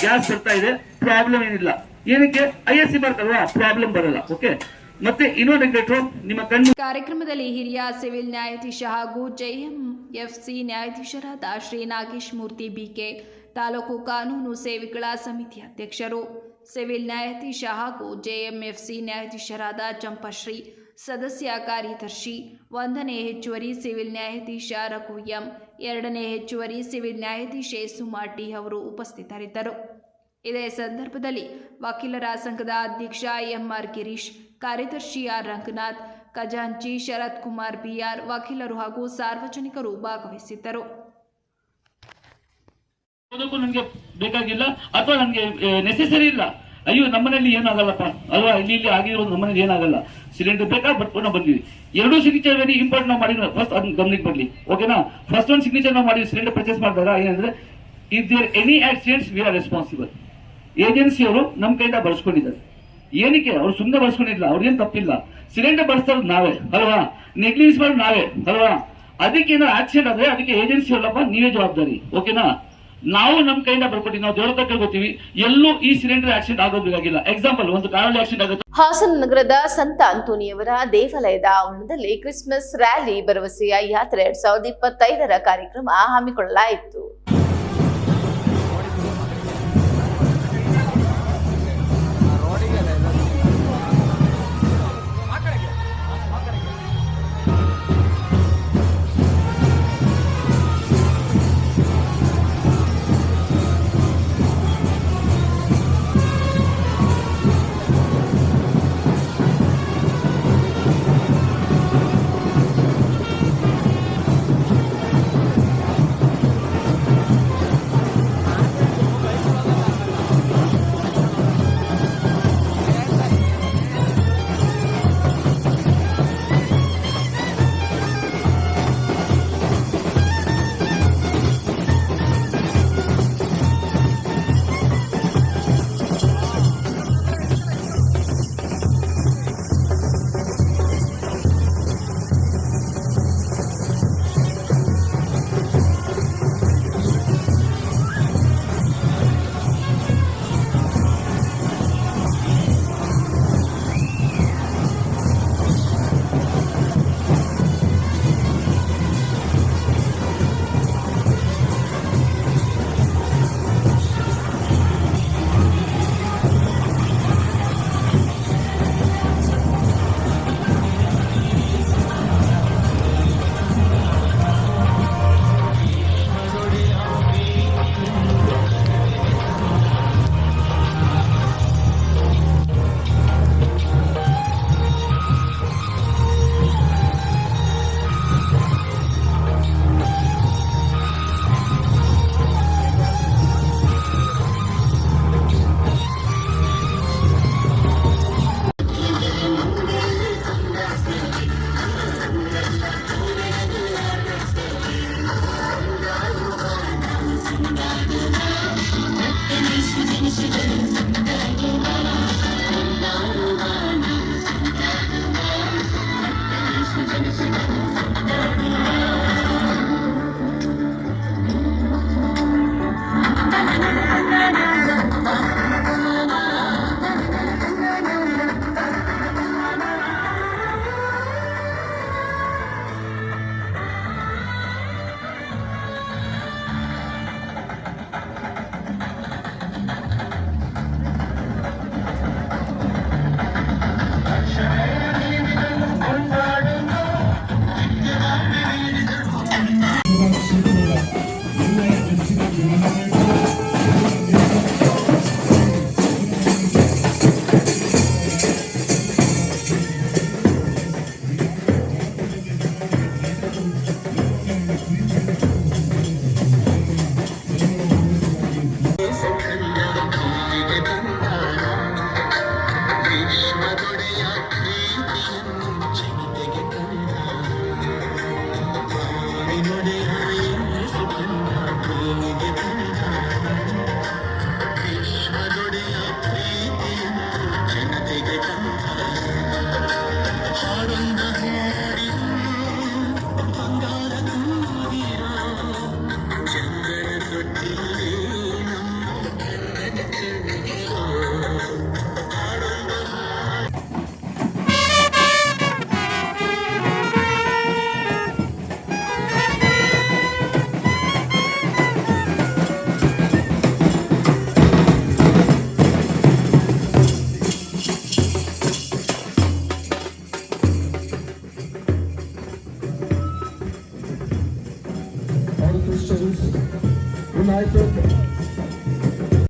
ಗ್ಯಾಸ್ ಬರ್ತಾ ಇದೆ, ಪ್ರಾಬ್ಲಮ್ ಏನಿಲ್ಲ. ಏನಕ್ಕೆ ISC ಬರ್ತಲ್ವಾ, ಪ್ರಾಬ್ಲಮ್ ಬರಲ್ಲ. ಓಕೆ, ಮತ್ತೆ ಇನ್ನೊಂದು ನಿಮ್ಮ ಕಣ್ಣು. ಕಾರ್ಯಕ್ರಮದಲ್ಲಿ ಹಿರಿಯ ಸಿವಿಲ್ ನ್ಯಾಯಾಧೀಶ ಹಾಗೂ JMFC ನ್ಯಾಯಾಧೀಶರಾದ ಶ್ರೀ ನಾಗೇಶ್ ಮೂರ್ತಿ BK, ತಾಲೂಕು ಕಾನೂನು ಸೇವೆಗಳ ಸಮಿತಿ ಅಧ್ಯಕ್ಷರು, ಸಿವಿಲ್ ನ್ಯಾಯಾಧೀಶ ಹಾಗೂ JMFC ನ್ಯಾಯಾಧೀಶರಾದ ಚಂಪಶ್ರೀ, ಸದಸ್ಯ ಕಾರ್ಯದರ್ಶಿ, 1ನೇ ಹೆಚ್ಚುವರಿ ಸಿವಿಲ್ ನ್ಯಾಯಾಧೀಶ ರಘು ಎಂ, 2ನೇ ಹೆಚ್ಚುವರಿ ಸಿವಿಲ್ ನ್ಯಾಯಾಧೀಶೆ ಸುಮಾ ಟಿ ಅವರು ಉಪಸ್ಥಿತರಿದ್ದರು. ಇದೇ ಸಂದರ್ಭದಲ್ಲಿ ವಕೀಲರ ಸಂಘದ ಅಧ್ಯಕ್ಷ MR ಗಿರೀಶ್, ಕಾರ್ಯದರ್ಶಿ R ರಂಗನಾಥ್, ಖಜಾಂಚಿ ಶರತ್ ಕುಮಾರ್ BR, ವಕೀಲರು ಹಾಗೂ ಸಾರ್ವಜನಿಕರು ಭಾಗವಹಿಸಿದ್ದರು. ಓದೋಕ್ಕೂ ನನಗೆ ಬೇಕಾಗಿಲ್ಲ ಅಥವಾ ನನಗೆ ನೆಸೆಸರಿ ಇಲ್ಲ. ಅಯ್ಯೋ ನಮ್ಮನೇಲಿ ಏನಾಗಲ್ಲಪ್ಪ ಅಲ್ವಾ, ಇಲ್ಲಿ ಆಗಿರೋದು ನಮ್ಮನೇಲಿ ಏನಾಗಲ್ಲ, ಸಿಲಿಂಡರ್ ಬೇಕಾ ಬರ್ಕೊಂಡು ಬಂದಿವಿ. 2 ಸಿಗ್ನೇಚರ್ ವೆರಿ ಇಂಪಾರ್ಟೆಂಟ್ ನಾವು ಮಾಡಿದ್ರೆ ಫಸ್ಟ್ ಅದನ್ನ ಗಮನಕ್ಕೆ ಬರಲಿ. ಓಕೆನಾ, ಫಸ್ಟ್ ಒಂದು ಸಿಗ್ನೇಚರ್ ನಾವು ಮಾಡಿ ಸಿಲಿಂಡರ್ ಪರ್ಚೇಸ್ ಮಾಡಿದಾಗ ಏನಂದ್ರೆ if there any accidents we are responsible. Agency ಅವರು ನಮ್ಮ ಕೈಯಿಂದ ಬಳಸ್ಕೊಂಡಿದ್ದಾರೆ. ಏನಕ್ಕೆ ಅವ್ರು ಸುಮ್ಮನೆ ಬಳಸ್ಕೊಂಡಿಲ್ಲ, ಅವ್ರಿಗೇನು ತಪ್ಪಿಲ್ಲ. ಸಿಲಿಂಡರ್ ಬಳಸ್ತಾ ಇರೋದು ನಾವೇ ಅಲ್ವಾ, ನೆಗ್ಲಿಜೆನ್ಸ್ ಮಾಡೋದು ನಾವೇ ಅಲ್ವಾ. ಅದಕ್ಕೆ ಏನಾದ್ರು ಆಕ್ಸಿಡೆಂಟ್ ಆದ್ರೆ ಅದಕ್ಕೆ ಏಜೆನ್ಸಿ ಅಲ್ಲಪ್ಪ ನೀವೇ ಜವಾಬ್ದಾರಿ. ಓಕೆನಾ, ನಾವು ನಮ್ಮ ಕೈಯಿಂದ ಬರ್ಕೊಟ್ಟಿವಿ, ನಾವು ದೇವರ ಹತ್ರ ಕೇಳ್ಕೊತೀವಿ. ಎಲ್ಲೂ ಈ ಸಿಲಿಂಡರ್ ಆಕ್ಸಿಡೆಂಟ್ ಆಗೋದಾಗಿಲ್ಲ. ಎಕ್ಸಾಂಪಲ್, ಒಂದು ಕಾರಲ್ಲಿ ಆಕ್ಸಿಡೆಂಟ್ ಆಗುತ್ತೆ. ಹಾಸನ ನಗರದ ಸಂತ ಅಂತೋನಿಯವರ ದೇವಾಲಯದ ಆವರಣದಲ್ಲಿ ಕ್ರಿಸ್ಮಸ್ ರ್ಯಾಲಿ ಭರವಸೆಯ ಯಾತ್ರೆ 2025ರ ಕಾರ್ಯಕ್ರಮ ಹಮ್ಮಿಕೊಳ್ಳಲಾಯಿತು.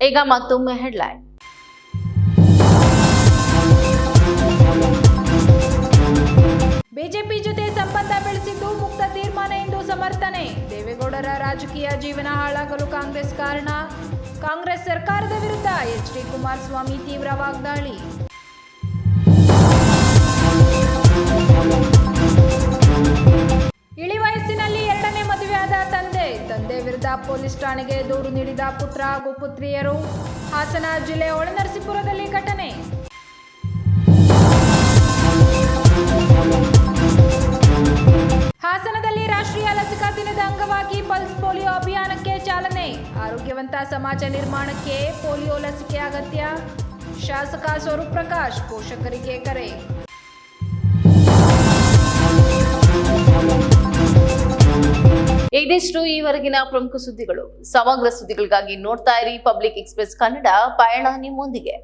ಈಗ ಮತ್ತೊಮ್ಮೆ ಹೆಡ್ಲೈನ್. ಬಿಜೆಪಿ ಜೊತೆ ಸಂಬಂಧ ಬೆಳೆಸಿದ್ದು ಮುಕ್ತ ತೀರ್ಮಾನ ಎಂದು ಸಮರ್ಥನೆ. ದೇವೇಗೌಡರ ಮತದಾರರ ರಾಜಕೀಯ ಜೀವನ ಹಾಳಾಗಲು ಕಾಂಗ್ರೆಸ್ ಕಾರಣ. ಕಾಂಗ್ರೆಸ್ ಸರ್ಕಾರದ ವಿರುದ್ಧ ಎಚ್.ಡಿ. ಕುಮಾರಸ್ವಾಮಿ ತೀವ್ರ ವಾಗ್ದಾಳಿ. ಇಳಿ ವಯಸ್ಸಿನಲ್ಲಿ ಎರಡನೇ ಮದುವೆಯಾದ ತಂದೆ ವಿರುದ್ಧ ಪೊಲೀಸ್ ಠಾಣೆಗೆ ದೂರು ನೀಡಿದ ಪುತ್ರ ಹಾಗೂ ಪುತ್ರಿಯರು. ಹಾಸನ ಜಿಲ್ಲೆ ಹೊಳೆನರಸೀಪುರದಲ್ಲಿ ಘಟನೆ. ಹಾಸನದಲ್ಲಿ ರಾಷ್ಟ್ರೀಯ ಲಸಿಕಾ ದಿನದ ಅಂಗವಾಗಿ ಪಲ್ಸ್ ಪೋಲಿಯೋ ಅಭಿಯಾನಕ್ಕೆ ಚಾಲನೆ. ಆರೋಗ್ಯವಂತ ಸಮಾಜ ನಿರ್ಮಾಣಕ್ಕೆ ಪೋಲಿಯೋ ಲಸಿಕೆ ಅಗತ್ಯ. ಶಾಸಕ ಸ್ವರೂಪ್ ಪ್ರಕಾಶ್ ಪೋಷಕರಿಗೆ ಕರೆ. ಇದಿಷ್ಟು ಈವರೆಗಿನ ಪ್ರಮುಖ ಸುದ್ದಿಗಳು. ಸಮಗ್ರ ಸುದ್ದಿಗಳಿಗಾಗಿ ನೋಡ್ತಾ ಇರಿ ಪಬ್ಲಿಕ್ ಎಕ್ಸ್‌ಪ್ರೆಸ್ ಕನ್ನಡ. ಪಯಣ ನಿಮ್ಮೊಂದಿಗೆ.